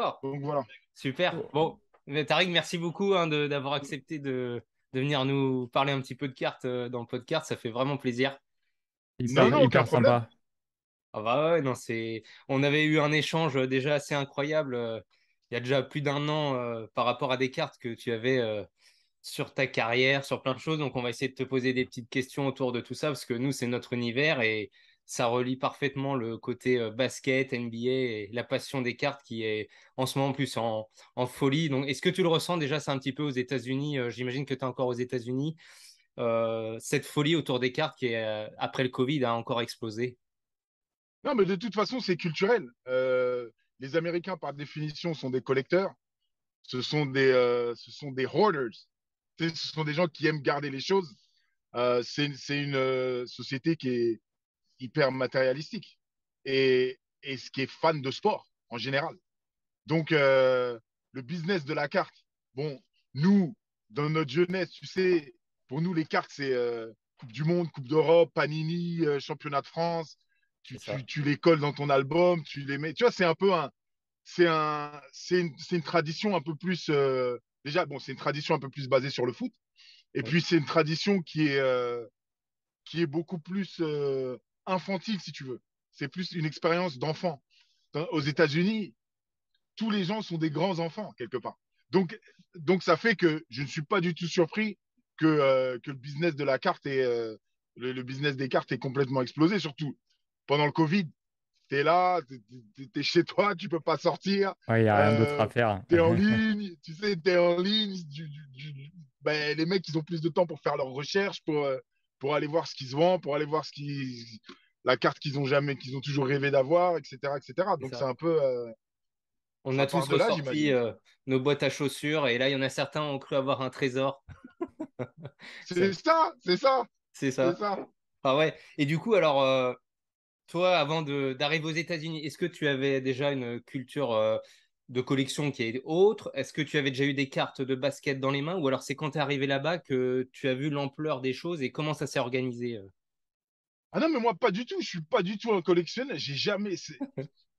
D'accord. Donc voilà. Super. Bon, mais Tariq, merci beaucoup hein, d'avoir accepté de venir nous parler un petit peu de cartes dans le podcast. Ça fait vraiment plaisir. Non, C'est non, aucun Hyper problème. sympa. Ah bah ouais, non, on avait eu un échange déjà assez incroyable il y a déjà plus d'un an par rapport à des cartes que tu avais sur ta carrière, sur plein de choses. Donc on va essayer de te poser des petites questions autour de tout ça parce que nous, c'est notre univers et ça relie parfaitement le côté basket, NBA et la passion des cartes qui est en ce moment plus en folie. Donc est-ce que tu le ressens déjà, c'est un petit peu aux États-Unis, j'imagine que tu es encore aux États-Unis, cette folie autour des cartes qui est, après le Covid a encore explosé. Non, mais de toute façon, c'est culturel. Les Américains, par définition, sont des collecteurs. Ce sont des hoarders. Tu sais, ce sont des gens qui aiment garder les choses. C'est une société qui est hyper matérialistique et ce qui est fan de sport en général. Donc, le business de la carte, bon, nous, dans notre jeunesse, tu sais, pour nous, les cartes, c'est Coupe du Monde, Coupe d'Europe, Panini, Championnat de France. C'est ça. Tu les colles dans ton album, tu les mets. Tu vois, c'est un peu c'est une tradition un peu plus. Déjà, bon, c'est une tradition un peu plus basée sur le foot. Et Oui, puis, c'est une tradition qui est beaucoup plus infantile, si tu veux. C'est plus une expérience d'enfant. Aux c'est ça. États-Unis, tous les gens sont des grands enfants, quelque part. Donc, donc ça fait que je ne suis pas du tout surpris que le business de la carte le business des cartes est complètement explosé, surtout pendant le Covid. Tu es là, tu es chez toi, tu peux pas sortir, Ouais, il n'y a rien d'autre à faire. tu es en ligne, tu sais, tu es en ligne. Ben, les mecs, ils ont plus de temps pour faire leurs recherches, pour aller voir ce qui se vend, pour aller voir la carte qu'ils ont toujours rêvé d'avoir, etc., etc. C'est Donc c'est ça. un peu, On a ça tous part de là, ressorti j'imagine. nos boîtes à chaussures et là, il y en a certains qui ont cru avoir un trésor. Ça, C'est ça, c'est ça, c'est c'est ça. ça. Ah ouais. Et du coup, alors, toi, avant d'arriver aux États-Unis, est-ce que tu avais déjà une culture de collection qui est autre? Est-ce que tu avais déjà eu des cartes de basket dans les mains? Ou alors c'est quand tu es arrivé là-bas que tu as vu l'ampleur des choses et comment ça s'est organisé? Ah non, mais moi, pas du tout. Je suis pas du tout un collectionneur. J'ai jamais.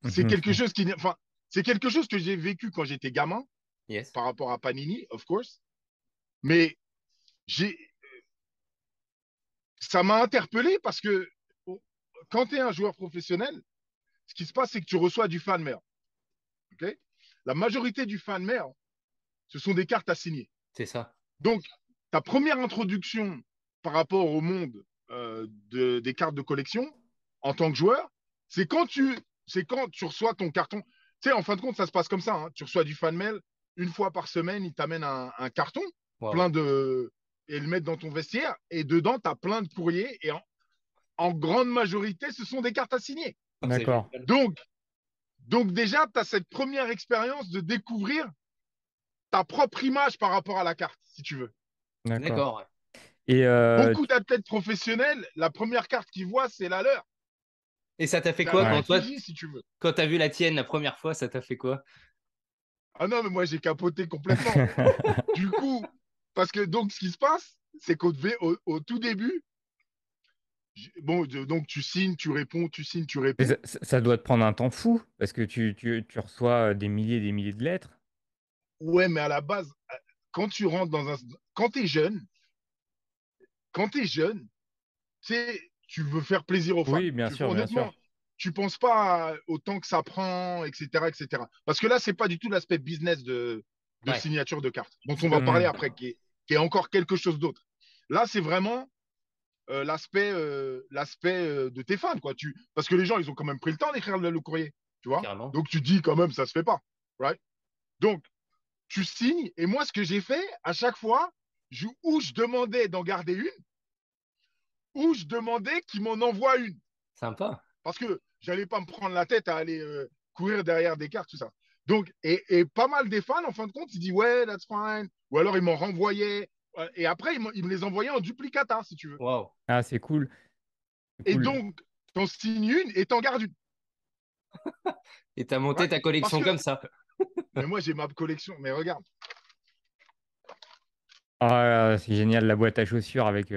C'est quelque chose qui. Enfin, c'est quelque chose que j'ai vécu quand j'étais gamin, Yes. par rapport à Panini, of course. Mais j'ai, ça m'a interpellé parce que quand tu es un joueur professionnel, ce qui se passe, c'est que tu reçois du fan mail. Ok. La majorité du fan mail, ce sont des cartes à signer. C'est ça. Donc, ta première introduction par rapport au monde des cartes de collection en tant que joueur, c'est c'est quand tu reçois ton carton. Tu sais, en fin de compte, ça se passe comme ça, hein. Tu reçois du fan mail une fois par semaine, ils t'amènent un carton Waouh. plein de et ils le mettent dans ton vestiaire et dedans, tu as plein de courriers et en grande majorité, ce sont des cartes à signer. Ah, c'est D'accord. génial. Donc, donc déjà, tu as cette première expérience de découvrir ta propre image par rapport à la carte, si tu veux. D'accord. D'accord. Ouais. Et Beaucoup d'athlètes professionnels, la première carte qu'ils voient, c'est la leur. Et ça t'a fait C'est la quoi quand toi, stratégie, si tu veux. quand t'as vu la tienne la première fois, ça t'a fait quoi? Ah non, mais moi, j'ai capoté complètement. Du coup, parce que donc, ce qui se passe, c'est au tout début, bon, donc tu signes, tu réponds, tu signes, tu Mais réponds. ça doit te prendre un temps fou parce que tu reçois des milliers de lettres. Ouais, mais à la base, quand tu rentres quand t'es jeune, tu sais, tu veux faire plaisir aux fans. Oui, bien sûr, bien sûr. Honnêtement, tu penses pas au temps que ça prend, etc., etc. Parce que là, c'est pas du tout l'aspect business de Ouais. signature de carte, dont on va parler Mhm. après, qui est encore quelque chose d'autre. Là, c'est vraiment l'aspect de tes fans, quoi. Parce que les gens, ils ont quand même pris le temps d'écrire le courrier, tu vois. Carrément. Donc, tu dis quand même, ça se fait pas, right? Donc, tu signes, et moi, ce que j'ai fait, à chaque fois, où je demandais d'en garder une, ou je demandais qu'ils m'en envoient une. Sympa. Parce que j'allais pas me prendre la tête à aller courir derrière des cartes, tout ça. Donc, et pas mal des fans, en fin de compte, ils disent ouais, that's fine. Ou alors ils m'en renvoyaient. Et après, ils me les envoyaient en duplicata, si tu veux. Waouh. Ah, c'est cool. C'est Et cool. donc, t'en signes une et t'en gardes une. Et t'as monté Right? ta Parce collection que, comme ça. mais moi, j'ai ma collection. Mais regarde, Ah, c'est génial, la boîte à chaussures avec.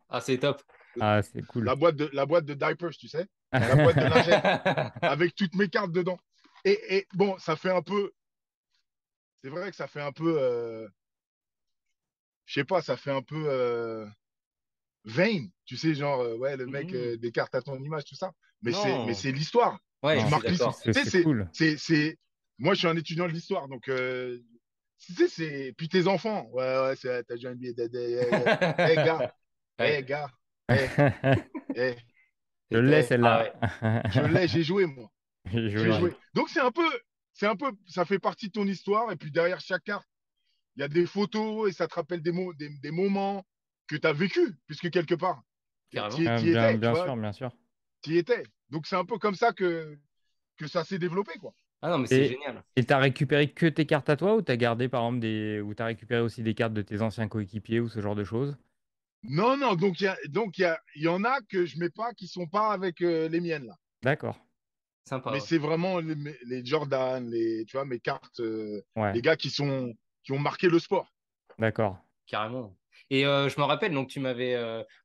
Ah, c'est top. Ah, c'est cool. la boîte de diapers, tu sais, la boîte de lingettes avec toutes mes cartes dedans. Et bon, ça fait un peu. c'est vrai que ça fait un peu, je sais pas, ça fait un peu vain, tu sais, genre, ouais, le mec Mhm. des cartes à ton image, tout ça. Mais Non. c'est l'histoire. Ouais, Tu je Non, suis marques l'histoire. d'accord. c'est Tu sais, cool. moi, je suis un étudiant de l'histoire, donc, tu sais, puis tes enfants, ouais, ouais, t'as joué un billet, hey, gars, Ouais. hey, gars, hey, hey, Je l'ai, hey, Ah celle-là. ouais, je l'ai, j'ai joué, moi. J'ai c'est J'ai joué. vrai. joué. Donc, ça fait partie de ton histoire, et puis derrière chaque carte, il y a des photos, et ça te rappelle des moments que tu as vécu, puisque quelque part, Carrément. t'y Bien, étais, tu bien vois, sûr, bien sûr. t'y étais. Donc, c'est un peu comme ça que ça s'est développé, quoi. Ah non, mais c'est Et génial. et t'as récupéré que tes cartes à toi ou t'as gardé par exemple ou t'as récupéré aussi des cartes de tes anciens coéquipiers ou ce genre de choses? Non, non, il y en a que je mets pas qui sont pas avec les miennes, là. D'accord. Sympa, Mais ouais. c'est vraiment les Jordan, tu vois, mes cartes, Ouais, les gars qui ont marqué le sport. d'accord. Carrément. Et je me rappelle, donc tu m'avais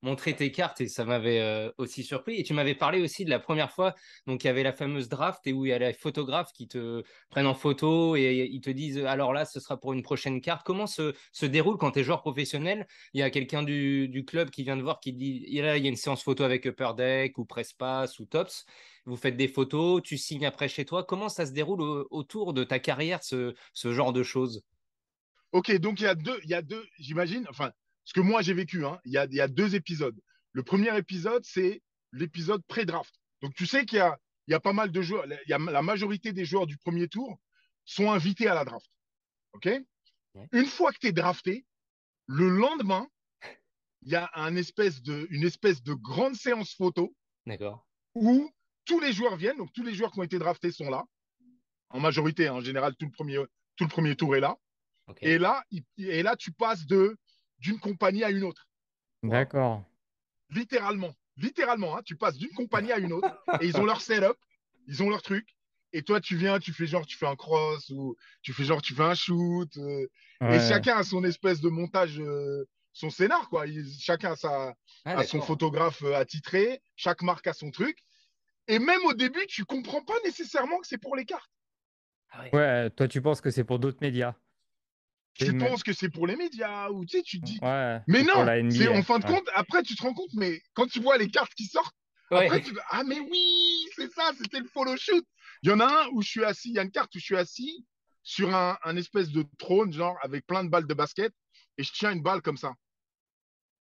montré tes cartes et ça m'avait aussi surpris. Et tu m'avais parlé aussi de la première fois, donc il y avait la fameuse draft et où il y a les photographes qui te prennent en photo et ils te disent alors là, ce sera pour une prochaine carte. Comment se déroule quand tu es joueur professionnel? Il y a quelqu'un du club qui vient te voir qui te dit il y a une séance photo avec Upper Deck ou Presspass ou Tops. Vous faites des photos, tu signes après chez toi. Comment ça se déroule autour de ta carrière, ce genre de choses? Ok, donc il y a deux, j'imagine, enfin, ce que moi j'ai vécu, hein, il y a deux épisodes. Le premier épisode, c'est l'épisode pré-draft. Donc tu sais il y a pas mal de joueurs, il y a la majorité des joueurs du premier tour sont invités à la draft. Ok? Ouais. Une fois que tu es drafté, le lendemain, il y a une espèce de grande séance photo D'accord. où tous les joueurs viennent, donc tous les joueurs qui ont été draftés sont là, en majorité, hein, en général, tout le premier tour est là. Ok. Et là tu passes d'une compagnie à une autre. Wow. D'accord. Littéralement, hein, tu passes d'une compagnie à une autre et ils ont leur setup, ils ont leur truc. Et toi, tu viens, tu fais genre, tu fais un cross ou tu fais genre, tu fais un shoot. Et Ouais. chacun a son espèce de montage, son scénar, quoi. Chacun Ah, a son d'accord. photographe attitré, chaque marque a son truc. Et même au début, tu comprends pas nécessairement que c'est pour les cartes. Ah ouais. Ouais, toi tu penses que c'est pour d'autres médias. Et Tu même... penses que c'est pour les médias ou tu sais, tu te dis. Ouais, Mais c'est pour non, la c'est en NBA. fin de Ouais. compte, après tu te rends compte, mais quand tu vois les cartes qui sortent, après Ouais. tu dis, ah mais oui, c'est ça, c'était le follow shoot. Il y en a un où je suis assis, il y a une carte où je suis assis sur un espèce de trône, genre avec plein de balles de basket, et je tiens une balle comme ça.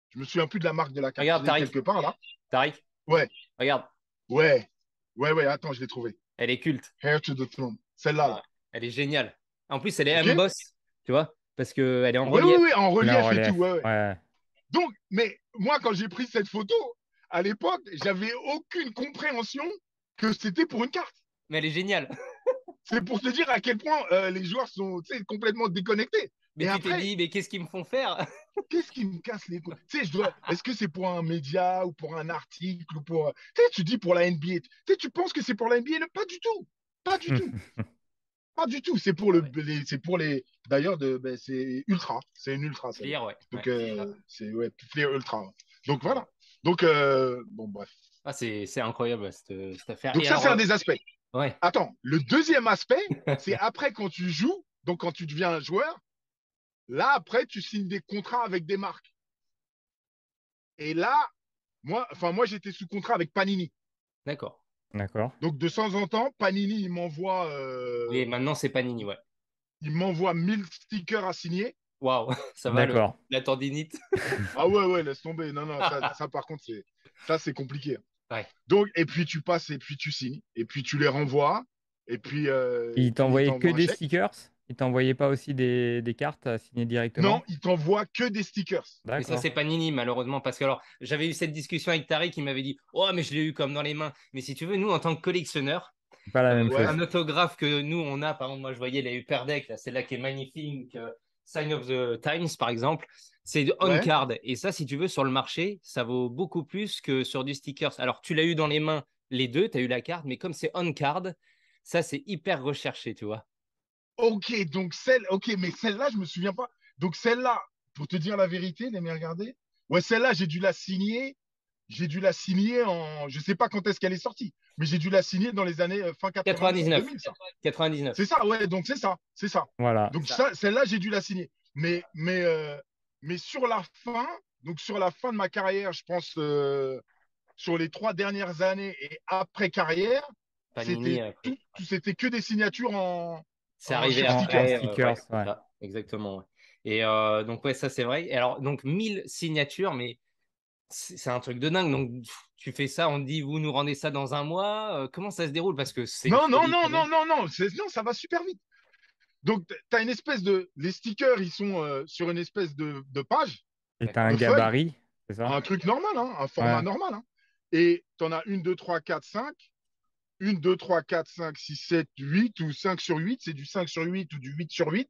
Je me souviens plus de la marque de la carte. Je Regarde, l'ai Tariq. quelque part là. Tariq, Ouais, regarde. ouais, ouais, attends, je l'ai trouvé. Elle est culte. Hair to the throne. Celle-là, Ah, là. elle est géniale. En plus, elle est Ok? emboss, tu vois, parce qu'elle est en Oui, relief. en Il est en relief et tout, relief. ouais, ouais. Ouais. Donc, mais moi, quand j'ai pris cette photo, à l'époque, j'avais aucune compréhension que c'était pour une carte. Mais elle est géniale. C'est pour te dire à quel point les joueurs sont tu sais, complètement déconnectés. Mais Et tu t'es après, dit, mais qu'est-ce qu'ils me font faire? qu'est-ce qui me casse les couilles? Tu sais, est-ce que c'est pour un média ou pour un article ou pour, tu sais, tu dis pour la NBA. Tu sais, tu penses que c'est pour la NBA? Pas du tout. Pas du tout. Pas du tout. C'est pour Ah ouais. c'est pour les, d'ailleurs, ben, c'est ultra. C'est une ultra, celle-là. Clear, ouais. Donc, Ouais, c'est ça. c'est, ouais, Flair ultra. Ouais. Donc, Ouais. voilà. Donc, bon, bref. Ah, c'est incroyable, cette affaire. Donc Et ça, alors, c'est un des aspects. ouais. Attends, le deuxième aspect, c'est après quand tu joues, donc quand tu deviens un joueur, là, après, tu signes des contrats avec des marques. Et là, moi j'étais sous contrat avec Panini. D'accord. D'accord. Donc de temps en temps, Panini, Oui, maintenant, c'est Panini, ouais. il m'envoie 1000 stickers à signer. Waouh, ça va, D'accord. la tendinite. Ah ouais, ouais, laisse tomber. Non, non, ça par contre, c'est compliqué. Ouais. Donc, et puis tu passes, et puis tu signes, et puis tu les renvoies, et Il puis ils t'envoyait que t'envoient un des chèque. stickers? Il t'envoyait pas aussi des cartes à signer Non, directement? ils t'envoient que des stickers. Mais ça, D'accord. c'est Panini, malheureusement, parce que alors, j'avais eu cette discussion avec Tariq qui m'avait dit, oh, mais je l'ai eu comme dans les mains. Mais si tu veux, nous, en tant que collectionneurs, C'est pas la même Ouais, un chose. autographe que nous, on a, par exemple, moi, je voyais les Upper Deck, là, celle-là qui est magnifique, Sign of the Times, par exemple, c'est on ouais. card. Et ça, si tu veux, sur le marché, ça vaut beaucoup plus que sur du stickers. Alors, tu l'as eu dans les mains, les deux, tu as eu la carte, mais comme c'est on card, ça, c'est hyper recherché, tu vois. Ok, ok, mais celle-là, je me souviens pas. Donc celle-là, pour te dire la vérité, les regarder. Ouais, celle-là, j'ai dû la signer. j'ai dû la signer en. Je sais pas quand est-ce qu'elle est sortie, mais j'ai dû la signer dans les années fin 90, 99. 2000, ça. 99. C'est ça, ouais, donc c'est ça, c'est ça. Voilà. Donc Ça. celle-là, j'ai dû la signer. Mais sur la fin, donc sur la fin de ma carrière, je pense sur les 3 dernières années et après carrière, Panini, après. c'était que des signatures C'est arrivé sur En sticker. après, stickers, ouais, c'est ouais. ça, exactement. Ouais. Et donc, ouais, ça, c'est vrai. Et alors, donc, 1000 signatures, mais c'est un truc de dingue. Donc, tu fais ça, on te dit, vous nous rendez ça dans un mois. Comment ça se déroule? Parce que c'est une Non, non, folie non, quand même. non, non, non, non, ça va super vite. Donc, tu as une espèce de. Les stickers, ils sont sur une espèce de page, Et t'as un de feuille, gabarit, c'est ça? un truc normal, hein, un format Ouais, normal. Hein. Et tu en as une, 2, 3, 4, 5. 1, 2, 3, 4, 5, 6, 7, 8 ou 5 sur 8. C'est du 5 sur 8 ou du 8 sur 8.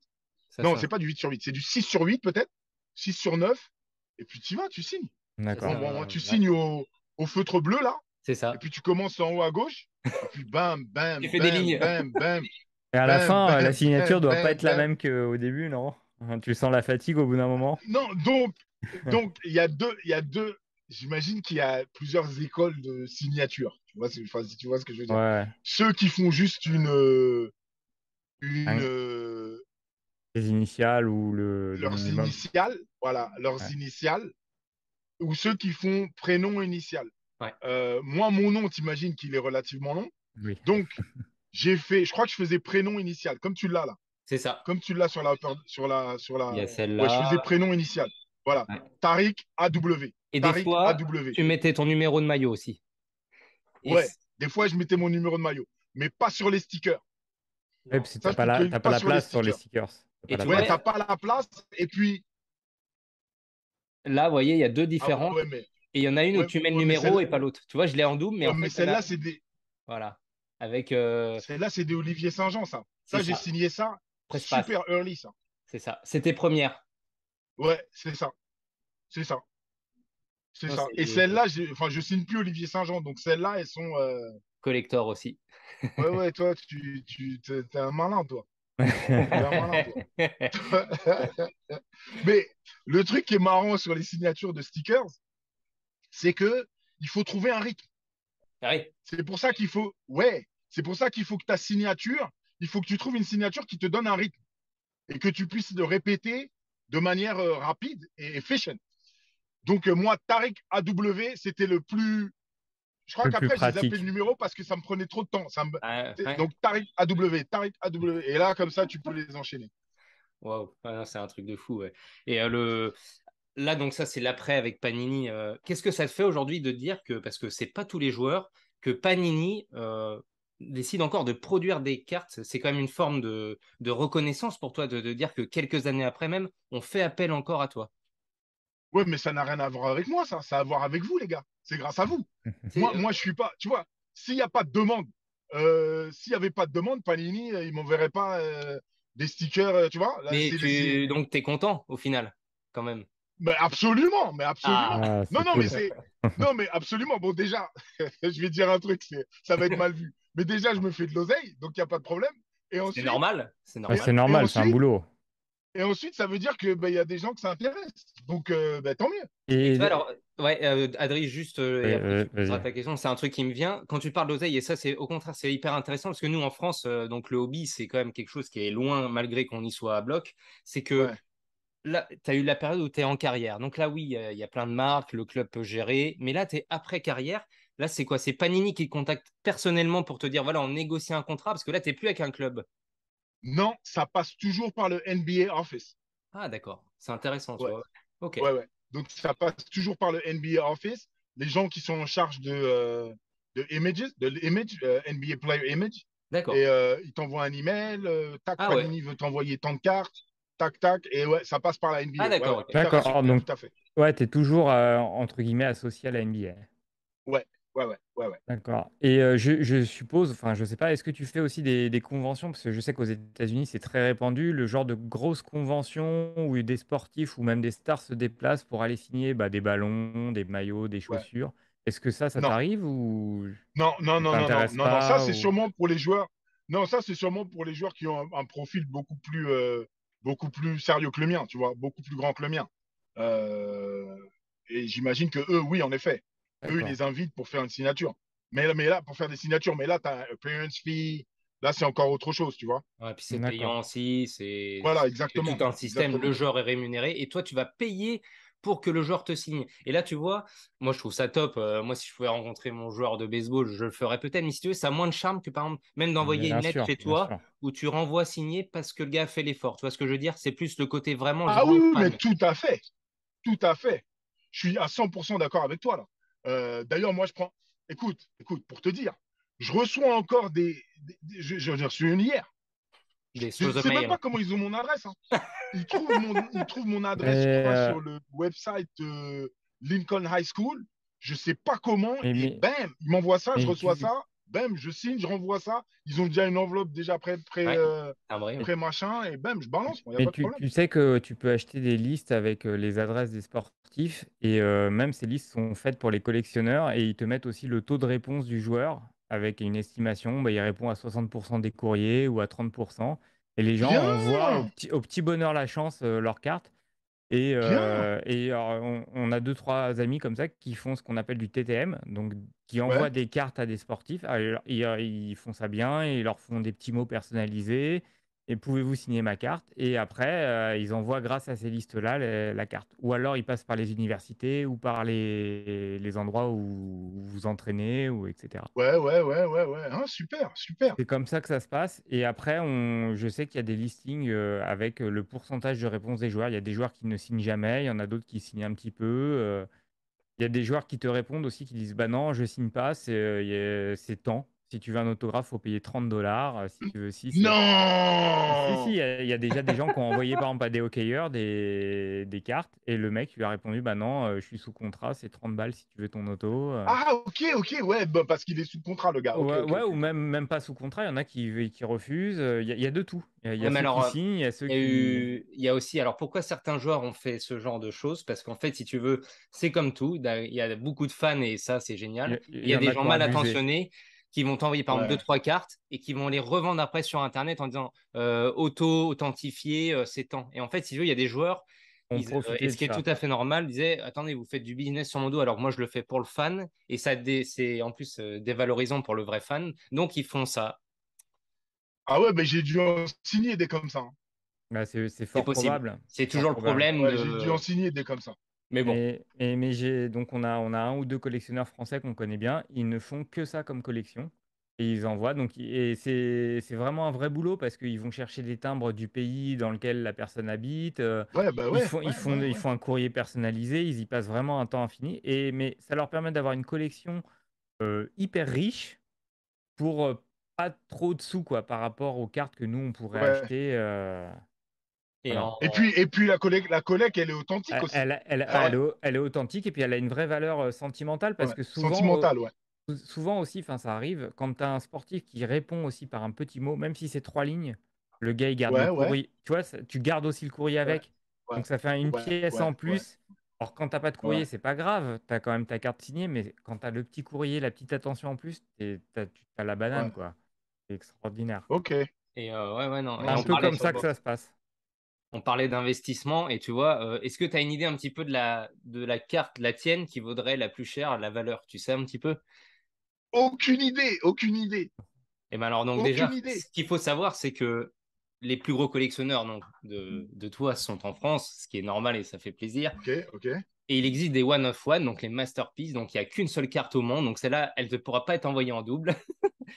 Ça, Non, c'est c'est un, pas du 8 sur 8, c'est du 6 sur 8 peut-être. 6 sur 9. Et puis tu vas, tu signes. ça, c'est d'accord. Bon, tu ouais, signes au feutre bleu là. c'est Et ça. puis tu commences en haut à gauche. Et puis bam, bam, Tu fais des bam, lignes. bam, bam, Et à la bam, fin, la bam, signature bam, doit pas bam, être la bam. même qu'au début, non? Tu sens la fatigue au bout d'un moment? Non, donc il y a deux. J'imagine qu'il y a plusieurs écoles de signature. Tu vois, enfin, si tu vois ce que je veux dire. Ouais. Ceux qui font juste une Un- les initiales ou le leurs minimum. initiales, voilà, leurs Ouais. initiales, ou ceux qui font prénom initial. Ouais. Moi, mon nom, t'imagines qu'il est relativement long. Oui. Donc, je crois que je faisais prénom initial, comme tu l'as là. C'est ça. Comme tu l'as Il y a Ouais, je faisais celle-là. prénom initial. Voilà. Ouais. Tariq AW. Et des Tariq fois, AW. tu mettais ton numéro de maillot aussi. Et Ouais. Des fois, je mettais mon numéro de maillot, mais pas sur les stickers. Ouais, non. parce que Ça, je peux te le t'as dire, pas pas la sur les place sur les stickers. stickers. T'as pas Et la tu Ouais, vois, place. t'as pas la place. Et puis, là, vous voyez, il y a deux ah, différentes. ouais, mais, Et il y en a une où ouais, tu mets le ouais, mais numéro et pas l'autre. Tu vois, je l'ai en double, mais en fait, il y en a. celle-là, c'est des, Voilà. Avec. celle-là, c'est des Olivier Saint-Jean, ça. C'est Ça, j'ai ça. signé ça Presse passe. super early, ça. C'est ça. C'était première. Ouais, c'est ça. C'est ça. C'est Non, ça. c'est Et celle-là, enfin, je signe plus Olivier Saint-Jean. Donc, celles-là, elles sont. collector aussi. Ouais, ouais, toi, t'es un malin, toi. T'es un malin, toi. Mais le truc qui est marrant sur les signatures de stickers, c'est que il faut trouver un rythme. Ah oui, C'est pour ça qu'il faut. Ouais, c'est pour ça qu'il faut que ta signature, il faut que tu trouves une signature qui te donne un rythme et que tu puisses le répéter de manière rapide et efficient. Donc, moi, Tariq AW, c'était le plus. Je crois Le plus qu'après, j'ai zappé le pratique. numéro parce que ça me prenait trop de temps. ouais. Donc, Tariq AW, Tariq AW. Et là, comme ça, tu peux les enchaîner. Waouh. Ah non, c'est un truc de fou. Ouais. Et là, donc ça, c'est l'après avec Panini. Qu'est-ce que ça te fait aujourd'hui de dire que, parce que c'est pas tous les joueurs, que Panini décide encore de produire des cartes, c'est quand même une forme de reconnaissance pour toi de dire que quelques années après même, on fait appel encore à toi. Ouais, mais ça n'a rien à voir avec moi, ça. Ça a à voir avec vous, les gars. C'est grâce à vous. C'est, Moi, je suis pas. Tu vois, s'il n'y a pas de demande, s'il n'y avait pas de demande, Panini, ils m'enverraient pas des stickers, tu vois. Là, mais donc t'es content au final, quand même. Mais absolument, mais absolument. Ah, Ah, Non, c'est non, mais cool. c'est. Non, mais absolument. Bon, déjà, je vais dire un truc, ça va être mal vu. Mais déjà, je me fais de l'oseille, donc il n'y a pas de problème. Et c'est ensuite, normal, c'est Ouais, et, c'est normal. et normal, c'est un ensuite, boulot. et ensuite, ça veut dire que il y a des gens que ça intéresse. Donc, tant mieux. Et tu vois, Et alors, ouais, Adri, juste, et après tu poseras vas-y. ta question, c'est un truc qui me vient. Quand tu parles d'oseille, et ça, c'est au contraire, c'est hyper intéressant parce que nous, en France, donc le hobby, c'est quand même quelque chose qui est loin, malgré qu'on y soit à bloc. C'est que Ouais. là, tu as eu la période où tu es en carrière. Donc là, oui, il y a plein de marques, le club peut gérer. Mais là, tu es après carrière. Là, c'est quoi? C'est Panini qui te contacte personnellement pour te dire, voilà, on négocie un contrat parce que là, tu n'es plus avec un club. Non, ça passe toujours par le NBA Office. Ah, d'accord. C'est intéressant, tu Ouais, vois. Ok, ouais, ouais. Donc, ça passe toujours par le NBA Office. Les gens qui sont en charge de l'image, NBA Player Image. Et d'accord. ils t'envoient un email. Tac, Ah ouais. Panini veut t'envoyer tant de cartes. Tac, tac. Et ouais, ça passe par la Ah, NBA. Ouais, d'accord, ouais, ok. tout à fait. D'accord, Super. donc Tout à fait. ouais, t'es toujours entre guillemets associé à la NBA. Ouais, ouais, ouais, ouais, ouais. D'accord. Et je suppose, enfin je sais pas, est-ce que tu fais aussi des conventions? Parce que je sais qu'aux États-Unis, c'est très répandu, le genre de grosses conventions où des sportifs ou même des stars se déplacent pour aller signer des ballons, des maillots, des Ouais. chaussures. Est-ce que ça Non, t'arrive ou non, non, ça non, non, non, t'intéresse non, non. Ça, pas c'est ou... sûrement pour les joueurs. Non, ça, c'est sûrement pour les joueurs qui ont un profil beaucoup plus sérieux que le mien, tu vois, beaucoup plus grand que le mien. Euh, et j'imagine que eux, oui, en effet. Eux, ils D'accord. les invitent pour faire une signature. Mais là, pour faire des signatures, mais là, tu as un appearance fee. Là, c'est encore autre chose, tu vois. Ouais, puis c'est D'accord. payant aussi, c'est Voilà, c'est tout exactement. un système. Exactement. Le joueur est rémunéré et toi, tu vas payer pour que le joueur te signe. Et là, tu vois, moi, je trouve ça top. Moi, si je pouvais rencontrer mon joueur de baseball, je le ferais peut-être. Mais si tu veux, ça a moins de charme que, par exemple, même d'envoyer une Bien lettre sûr, chez bien toi sûr. où tu renvoies signer parce que le gars a fait l'effort. Tu vois ce que je veux dire? C'est plus le côté vraiment, je Ah rends oui, oui, mais fan. tout à fait. Tout à fait. Je suis à 100% d'accord avec toi, là. D'ailleurs, moi, je prends. Écoute, pour te dire, je reçois encore j'ai reçu une hier. Des Je through ne the sais même mail. pas comment ils ont mon adresse, hein. Ils trouvent mon adresse, je Mais, crois, euh, sur le website Lincoln High School. Je ne sais pas comment. mais, Et mais, bam, ils m'envoient ça, je mais reçois tu, ça. Bam, je signe, je renvoie ça. Ils ont déjà une enveloppe déjà Ouais, un vrai. prêt machin. Et bam, je balance. Il n'y a mais pas de tu, problème. tu sais que tu peux acheter des listes avec les adresses des sportifs et même ces listes sont faites pour les collectionneurs et ils te mettent aussi le taux de réponse du joueur avec une estimation. Bah, il répond à 60% des courriers ou à 30%. Et les gens Bien, envoient au petit bonheur la chance leur carte. bien. Et alors, on a deux, trois amis comme ça qui font ce qu'on appelle du TTM, donc qui Ouais. envoient des cartes à des sportifs. Alors, ils font ça bien et ils leur font des petits mots personnalisés. Et pouvez-vous signer ma carte? Et après, ils envoient grâce à ces listes-là la carte. Ou alors ils passent par les universités ou par les endroits où vous vous entraînez, ou etc. Ouais. Hein, super, super. C'est comme ça que ça se passe. Et après, je sais qu'il y a des listings avec le pourcentage de réponse des joueurs. Il y a des joueurs qui ne signent jamais, il y en a d'autres qui signent un petit peu. Il y a des joueurs qui te répondent aussi, qui disent bah non, je signe pas, c'est tant. Si tu veux un autographe, faut payer 30 $. Si tu veux, si, c'est. Si, Non! il y a déjà des gens qui ont envoyé par exemple à des hockeyeurs des cartes et le mec lui a répondu bah non, je suis sous contrat, c'est 30 balles si tu veux ton auto. Ah, ok, ouais, bah, parce qu'il est sous contrat, le gars. Ok, Ouais, ok, ouais, ok, ou ok. même pas sous contrat, il y en a qui refusent. Il y a de tout. Il y Ouais, a mais ceux qui alors, signent, il y a ceux il y a qui. eu, il y a aussi, alors pourquoi certains joueurs ont fait ce genre de choses? Parce qu'en fait, si tu veux, c'est comme tout, il y a beaucoup de fans et ça, c'est génial. Il Il y y a en des a qui gens ont mal abusé. intentionnés qui vont t'envoyer par exemple deux, Ouais. trois cartes et qui vont les revendre après sur Internet en disant authentifié, c'est tant. Et en fait, si tu veux, il y a des joueurs, Ont et profité ce de qui est tout ça. à fait normal, disaient, attendez, vous faites du business sur mon dos, alors que moi je le fais pour le fan et c'est en plus dévalorisant pour le vrai fan. Donc ils font ça. Ah ouais, mais j'ai dû en signer des comme ça, hein. Bah, c'est C'est fort possible. probable. C'est C'est fort toujours le probable. problème Ouais, j'ai dû en de. signer des comme ça. Mais bon. Mais donc on a un ou deux collectionneurs français qu'on connaît bien. Ils ne font que ça comme collection. Et ils envoient. Donc, et c'est vraiment un vrai boulot parce qu'ils vont chercher des timbres du pays dans lequel la personne habite. Ouais, bah Ils ouais, font, ils ouais, font, ouais, ils ouais. font un courrier personnalisé. Ils y passent vraiment un temps infini. Mais ça leur permet d'avoir une collection hyper riche pour pas trop de sous quoi, par rapport aux cartes que nous, on pourrait Ouais. acheter. Et Voilà. Et puis la collecte, elle est authentique Elle, aussi. elle, elle- Ah ouais, elle est authentique et puis elle a une vraie valeur sentimentale parce ouais. que souvent, Sentimental, ouais. souvent aussi, enfin ça arrive, quand tu as un sportif qui répond aussi par un petit mot, même si c'est trois lignes, le gars il garde le Ouais, ouais, courrier. Tu vois, tu gardes aussi le courrier ouais, avec. ouais, Donc ça fait une ouais, pièce ouais, en ouais, plus. Alors quand t'as pas de courrier, ouais, c'est pas grave, tu as quand même ta carte signée, mais quand tu as le petit courrier, la petite attention en plus, tu as la banane ouais. quoi. C'est extraordinaire. Ok. ouais, non. C'est Et Non, un c'est peu top, comme c'est ça que top. ça se passe. on parlait d'investissement et tu vois, est-ce que tu as une idée un petit peu de la carte, la tienne, qui vaudrait la plus chère, la valeur? Tu sais un petit peu? Aucune idée, aucune idée, Et ben alors donc déjà, aucune idée. ce qu'il faut savoir, c'est que les plus gros collectionneurs donc, de toi sont en France, ce qui est normal et ça fait plaisir. Ok, ok, Et il existe des one of one, donc les masterpieces, donc il n'y a qu'une seule carte au monde, donc celle-là, elle ne pourra pas être envoyée en double,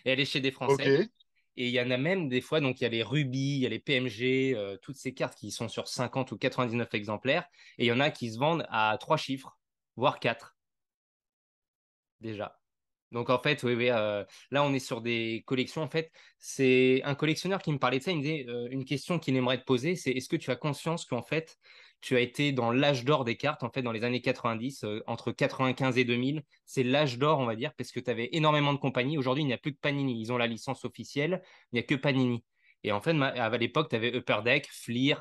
et elle est chez des ok. Français. Et il y en a même des fois, donc il y a les rubis, il y a les PMG, toutes ces cartes qui sont sur 50 ou 99 exemplaires. Et il y en a qui se vendent à 3 chiffres, voire 4 déjà. Donc en fait, oui, oui, là on est sur des collections. En fait, c'est un collectionneur qui me parlait de ça. Il me disait une question qu'il aimerait te poser, c'est est-ce que tu as conscience qu'en fait tu as été dans l'âge d'or des cartes, en fait dans les années 90, entre 95 et 2000, c'est l'âge d'or, on va dire, parce que tu avais énormément de compagnies. Aujourd'hui, il n'y a plus que Panini. Ils ont la licence officielle, il n'y a que Panini. Et en fait, à l'époque, tu avais Upper Deck, Fleer,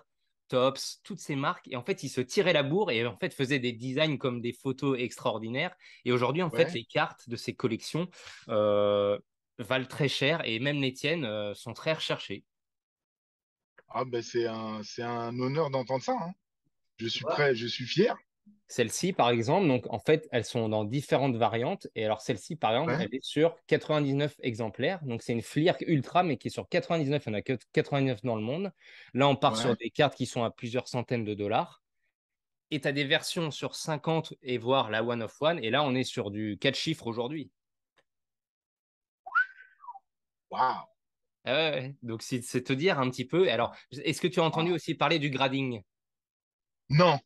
Tops, toutes ces marques. Et en fait, ils se tiraient la bourre et en fait faisaient des designs comme des photos extraordinaires. Et aujourd'hui, en fait, Ouais. les cartes de ces collections euh, valent très cher et même les tiennes sont très recherchées. Ah ben c'est un honneur d'entendre ça, hein. Je Tu suis vois? prêt, je suis fier. Celle-ci, par exemple, donc en fait, elles sont dans différentes variantes. Et alors, celle-ci, par exemple, Ouais, elle est sur 99 exemplaires. Donc, c'est une Fleer Ultra, mais qui est sur 99. Il n'y en a que 99 dans le monde. Là, on part sur ouais. des cartes qui sont à plusieurs centaines de dollars. Et tu as des versions sur 50 et voire la One of One. Et là, on est sur du 4 chiffres aujourd'hui. Waouh. Ah ouais, ouais. Donc, c'est te dire un petit peu. Alors, est-ce que tu as entendu Waouh. aussi parler du grading? Non.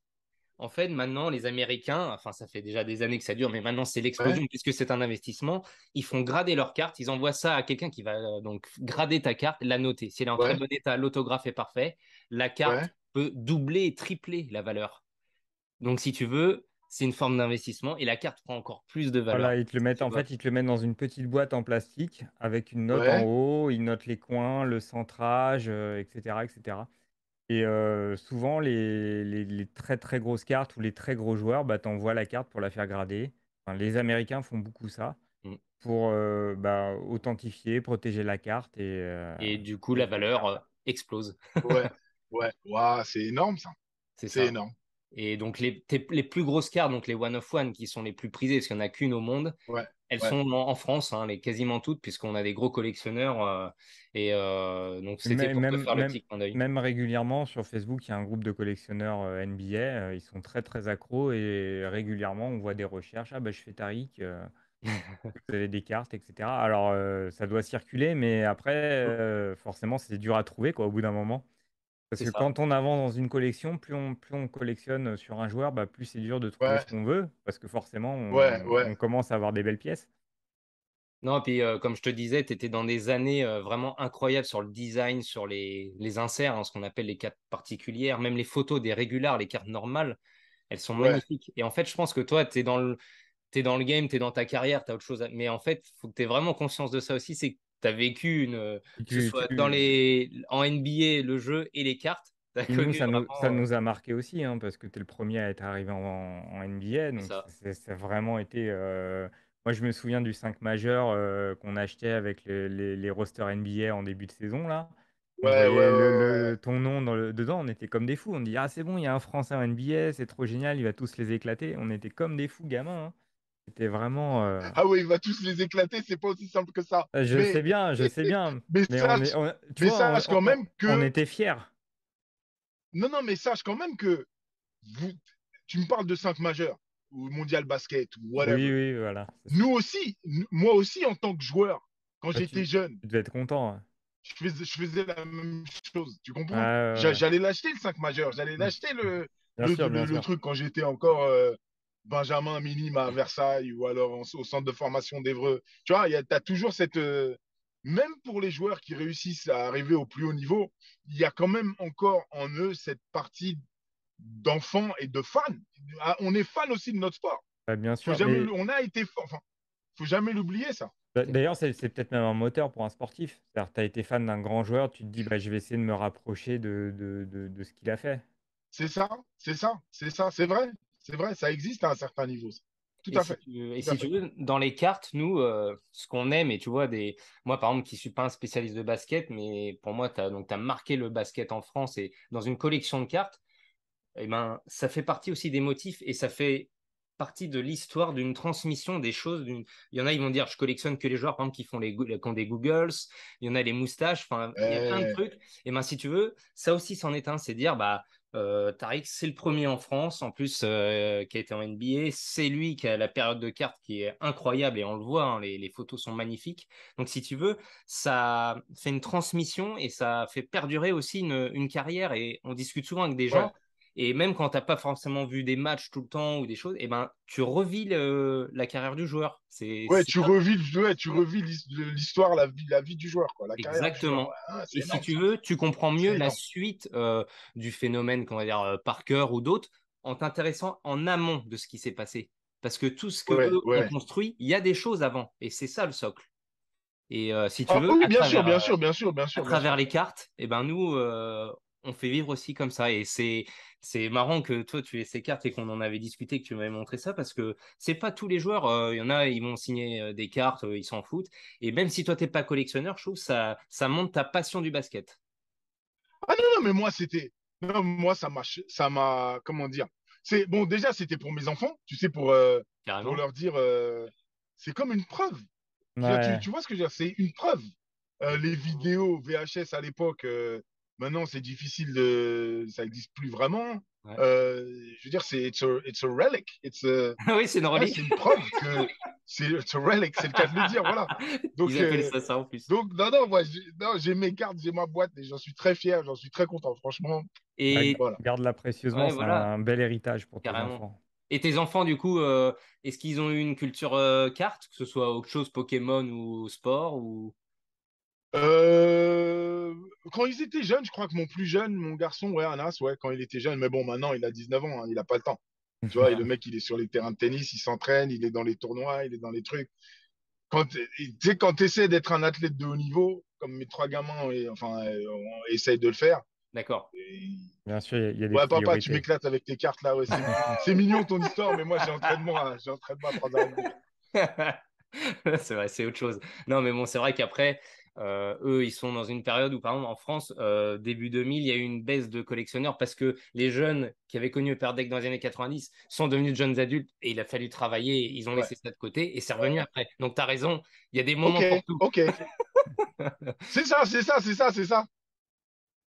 En fait, maintenant, les Américains, enfin, ça fait déjà des années que ça dure, mais maintenant, c'est Ouais, l'explosion puisque c'est un investissement. Ils font grader leurs cartes. Ils envoient ça à quelqu'un qui va donc grader ta carte, la noter. Si elle est en très ouais, bon état, l'autographe est parfait, la carte ouais. peut doubler et tripler la valeur. Donc, si tu veux, c'est une forme d'investissement et la carte prend encore plus de Voilà, valeur. ils te le mettent Tu en vois. fait, ils te le mettent dans une petite boîte en plastique avec une note en Ouais, haut, ils notent les coins, le centrage, et cetera et cetera. Et souvent les très, très grosses cartes ou les très gros joueurs, bah, tu envoies la carte pour la faire grader. Enfin, les Américains font beaucoup ça Mm. pour, bah, authentifier, protéger la carte Et du coup, et la valeur explose. ouais, ouais. Waouh, c'est énorme ça. C'est C'est ça. énorme. Et donc, les plus grosses cartes, donc les One of One, qui sont les plus prisées, parce qu'il n'y en a qu'une au monde, Ouais, elles ouais. sont en France, hein, les quasiment toutes, puisqu'on a des gros collectionneurs. Donc, Et c'était pour te faire le petit clin d'œil. même régulièrement sur Facebook, il y a un groupe de collectionneurs NBA, ils sont très très accros et régulièrement on voit des recherches. Ah bah je fais Tariq, vous avez des cartes, etc. Alors ça doit circuler, mais après forcément c'est dur à trouver quoi au bout d'un moment. Parce C'est que ça. quand on avance dans une collection, plus on collectionne sur un joueur, bah, plus c'est dur de trouver Ouais, ce qu'on veut, parce que forcément ouais, ouais, on commence à avoir des belles pièces. Non, puis comme je te disais, tu étais dans des années vraiment incroyables sur le design, sur les inserts, hein, ce qu'on appelle les cartes particulières, même les photos des régulars, les cartes normales, elles sont ouais. magnifiques. Et en fait, je pense que toi, t'es dans le game, tu es dans ta carrière, tu as autre chose. Mais en fait, il faut que tu aies vraiment conscience de ça aussi, c'est que tu as vécu Et que ce soit en NBA, le jeu et les cartes, tu as puis nous, connu ça vraiment. nous a marqué aussi, hein, parce que tu es le premier à être arrivé en NBA, C'est donc ça. ça a vraiment été... Moi, je me souviens du 5 majeur qu'on achetait avec les rosters NBA en début de saison, là. On Ouais, ouais, voyait ouais, ton nom dedans, on était comme des fous. On dit, ah, c'est bon, il y a un Français en NBA, c'est trop génial, il va tous les éclater. On était comme des fous gamins, hein. C'était vraiment. Ah ouais, il va tous les éclater, c'est pas aussi simple que ça. Mais, Je sais bien, mais mais tu mais vois, sache quand même on que, était fiers. non, non, mais sache quand même que vous, tu me parles de 5 majeurs, ou mondial basket, ou Oui, whatever. oui, voilà, c'est ça. Nous aussi, moi aussi, en tant que joueur, quand Bah, j'étais jeune, tu devais être content, hein. je faisais la même chose. Tu Ouais, comprends? ouais, ouais. J'allais l'acheter le 5 majeur, j'allais Hmm. l'acheter Bien sûr, bien le sûr. truc quand j'étais encore Benjamin minime à Versailles ou alors au centre de formation d'Evreux. Tu vois, t'as toujours cette. Même pour les joueurs qui réussissent à arriver au plus haut niveau, il y a quand même encore en eux cette partie d'enfants et de fans. Ah, on est fan aussi de notre sport. Bah, bien Faut sûr, jamais, mais on a été, enfin, faut jamais l'oublier ça. d'ailleurs, c'est peut-être même un moteur pour un sportif. C'est-à-dire, tu as été fan d'un grand joueur, tu te dis, bah, je vais essayer de me rapprocher de ce qu'il a fait. C'est ça, c'est ça, c'est ça, c'est vrai, ça existe à un certain niveau. Ça. Tout à fait, Et tout à si tu fait. veux, dans les cartes, nous, ce qu'on aime, et tu vois, moi, par exemple, qui suis pas un spécialiste de basket, mais pour moi, t'as marqué le basket en France et dans une collection de cartes, eh ben, ça fait partie aussi des motifs et ça fait partie de l'histoire d'une transmission des choses. Il y en a, ils vont dire, je collectionne que les joueurs, par exemple, qui ont des Googles. Il y en a les moustaches. Enfin, il y a plein de Eh, trucs. Et ben, si tu veux, ça aussi, c'en est un. C'est dire, bah, Tariq, c'est le premier en France, en plus, qui a été en NBA. C'est lui qui a la période de cartes qui est incroyable et on le voit, hein, les photos sont magnifiques. Donc, si tu veux, ça fait une transmission et ça fait perdurer aussi une carrière. Et on discute souvent avec des ouais, gens. Et même quand t'as pas forcément vu des matchs tout le temps ou des choses, eh ben, tu revis la carrière du joueur. ouais, C'est tu revis l'histoire, la vie du joueur, quoi, la carrière du joueur. Ouais, exactement. ah, Et c'est si énorme tu ça, veux, tu comprends mieux c'est la énorme. suite du phénomène, qu'on va dire, Parker ou d'autres, en t'intéressant en amont de ce qui s'est passé. Parce que tout ce que Ouais, eux ont ouais. construit, il y a des choses avant. Et c'est ça le socle. Et si tu Ah veux, oui, bien sûr, bien sûr, bien sûr, bien à sûr, bien sûr. travers les cartes, eh ben nous, on fait vivre aussi comme ça. Et c'est marrant que toi, tu aies ces cartes et qu'on en avait discuté, que tu m'avais montré ça, parce que c'est pas tous les joueurs. Il y en a, ils vont signer des cartes, ils s'en foutent. Et même si toi, t'es pas collectionneur, je trouve que ça montre ta passion du basket. Ah non, non, mais moi, c'était. Non, moi, ça m'a. Comment dire? Bon, déjà, c'était pour mes enfants, tu sais, pour Carrément. leur dire, c'est comme une preuve. Ouais. Tu vois ce que je veux dire? C'est une preuve. Les vidéos VHS à l'époque, maintenant, c'est difficile ça existe plus vraiment. Ouais. Je veux dire, it's a relic. Oui, c'est une Ouais, relique. c'est une preuve que it's a relic, c'est le cas de le dire, voilà. Ils Donc, appellent ça en plus. non, non, moi, non, j'ai mes cartes, j'ai ma boîte et j'en suis très fier, j'en suis très content, franchement. Ouais, Et Voilà. garde-la précieusement, ouais, c'est voilà, un bel héritage pour tes carrément. enfants. Et tes enfants, du coup, est-ce qu'ils ont eu une culture carte, que ce soit autre chose, Pokémon ou sport ou... Euh, Quand ils étaient jeunes, je crois que mon plus jeune, mon garçon, ouais, Anas, ouais, quand il était jeune, mais bon, maintenant, il a 19 ans, hein, il a pas le temps. Tu vois, et le mec, il est sur les terrains de tennis, il s'entraîne, il est dans les tournois, il est dans les trucs. Tu sais, quand tu essaies d'être un athlète de haut niveau, comme mes trois gamins, enfin, on essaye de le faire. D'accord. et- Bien sûr, il y a des Ouais, papa, tu priorités. m'éclates avec tes cartes là, ouais, c'est mignon ton histoire, mais moi, j'ai entraînement à 3h30. C'est vrai, c'est autre chose. Non, mais bon, c'est vrai qu'après, eux, ils sont dans une période où, par exemple, en France, début 2000, il y a eu une baisse de collectionneurs parce que les jeunes qui avaient connu Upper Deck dans les années 90 sont devenus de jeunes adultes et il a fallu travailler. Ils ont Ouais, laissé ça de côté et c'est ouais, revenu ouais. après. Donc, tu as raison, il y a des Ok, moments pour tout. ok. C'est ça, c'est ça, c'est ça, c'est ça.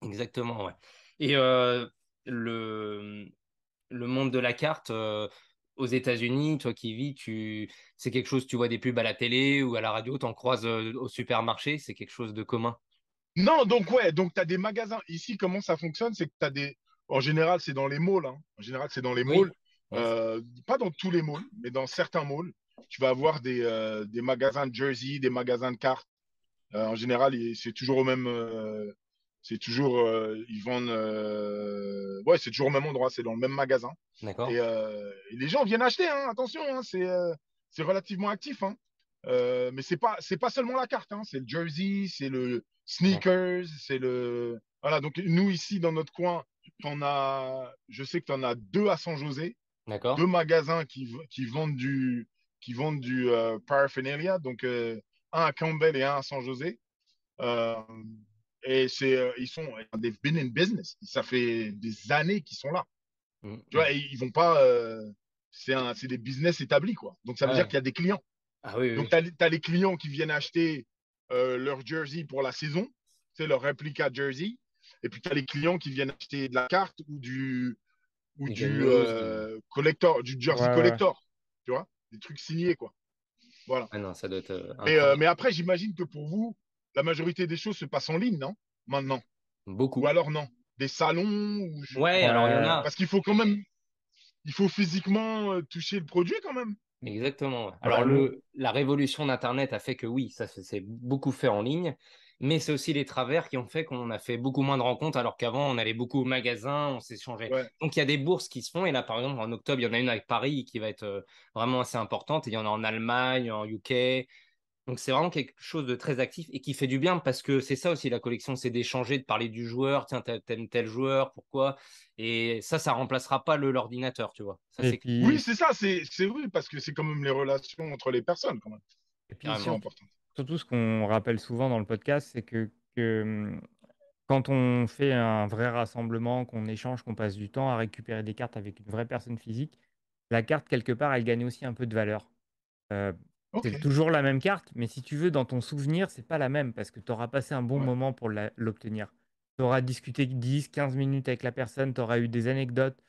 Exactement, ouais. Et le, le monde de la carte aux États-Unis, toi qui vis, c'est quelque chose, tu vois des pubs à la télé ou à la radio, t'en croises au supermarché, c'est quelque chose de commun. Non, donc ouais, donc tu as des magasins. Ici, comment ça fonctionne, c'est que tu as des. En général, c'est dans les malls, hein. En général, c'est dans les malls. Oui. Yes. Pas dans tous les malls, mais dans certains malls, tu vas avoir des magasins de jersey, des magasins de cartes. En général, c'est toujours au même. C'est toujours. Ils vendent. Ouais, c'est toujours au même endroit, c'est dans le même magasin. D'accord. Et les gens viennent acheter, hein, attention, hein, c'est relativement actif. Hein. Mais c'est pas seulement la carte, hein, c'est le jersey, c'est le Ouais. sneakers, c'est le. Voilà, donc nous ici dans notre coin, je sais que tu en as deux à San José, deux D'accord. magasins qui vendent du paraphernalia, donc un à Campbell et un à San José. Euh, ils sont, they've been in business. Ça fait des années qu'ils sont là. Mm, Tu mm. vois, ils vont pas. C'est des business établis, quoi. Donc, ça veut dire Ouais. qu'il y a des clients. Ah oui, Donc, oui. tu as, les clients qui viennent acheter leur jersey pour la saison, c'est leur réplica jersey. Et puis, tu as les clients qui viennent acheter de la carte ou Oui. du Gagneuse. collector, du Ouais, jersey ouais. collector. Tu vois, des trucs signés, quoi. Voilà. Ah non, ça doit être Mais incroyable. après, j'imagine que pour vous, la majorité des choses se passent en ligne, non? Maintenant. Ou Beaucoup. alors, non. Des salons, Ouais, alors il y en Ouais, a. parce qu'il faut quand même, il faut physiquement toucher le produit quand même. Exactement, ouais. Alors bah nous, la révolution d'Internet a fait que oui, ça c'est beaucoup fait en ligne, mais c'est aussi les travers qui ont fait qu'on a fait beaucoup moins de rencontres alors qu'avant on allait beaucoup au magasin, on s'échangeait. Ouais, Donc il y a des bourses qui se font et là par exemple en octobre il y en a une avec Paris qui va être vraiment assez importante et il y en a en Allemagne, en UK. Donc c'est vraiment quelque chose de très actif et qui fait du bien parce que c'est ça aussi la collection, c'est d'échanger, de parler du joueur, tiens, t'aimes tel joueur, pourquoi? Et ça remplacera pas l'ordinateur, tu vois. Ça et ouais. c'est Oui, puis c'est ça, c'est oui, parce que c'est quand même les relations entre les personnes quand même et puis qui sont carrément. importantes. surtout ce qu'on rappelle souvent dans le podcast, c'est que quand on fait un vrai rassemblement, qu'on échange, qu'on passe du temps à récupérer des cartes avec une vraie personne physique, la carte quelque part, elle gagne aussi un peu de valeur. Heu, Ok, c'est toujours la même carte, mais si tu veux, dans ton souvenir, c'est pas la même parce que tu auras passé un bon ouais, moment pour l'obtenir. Tu auras discuté 10-15 minutes avec la personne, tu auras eu des anecdotes,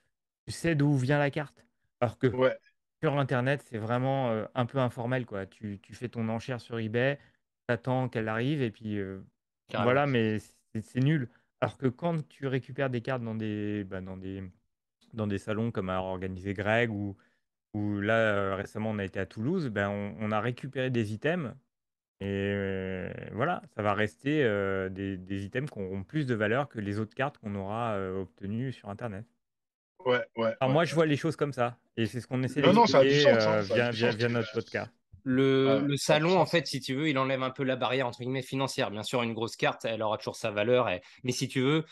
tu sais d'où vient la carte. Alors que ouais, sur internet, c'est vraiment, un peu informel, quoi. Tu fais ton enchère sur eBay, tu attends qu'elle arrive et puis, Carrément. voilà, mais c'est nul. Alors que quand tu récupères des cartes dans des salons comme a organisé Greg ou là, récemment, on a été à Toulouse, ben, on a récupéré des items et voilà, ça va rester, des items qui auront plus de valeur que les autres cartes qu'on aura, obtenues sur internet. ouais, ouais, Alors ouais, moi, je ouais. vois les choses comme ça et c'est ce qu'on essaie Non, non, ça a du d'expliquer, sens, hein, ça a via du via sens. via notre podcast. Le, Ouais, le ça a du salon, en sens. fait, si tu veux, il enlève un peu la barrière entre guillemets financière. Bien sûr, une grosse carte, elle aura toujours sa valeur. Mais si tu veux,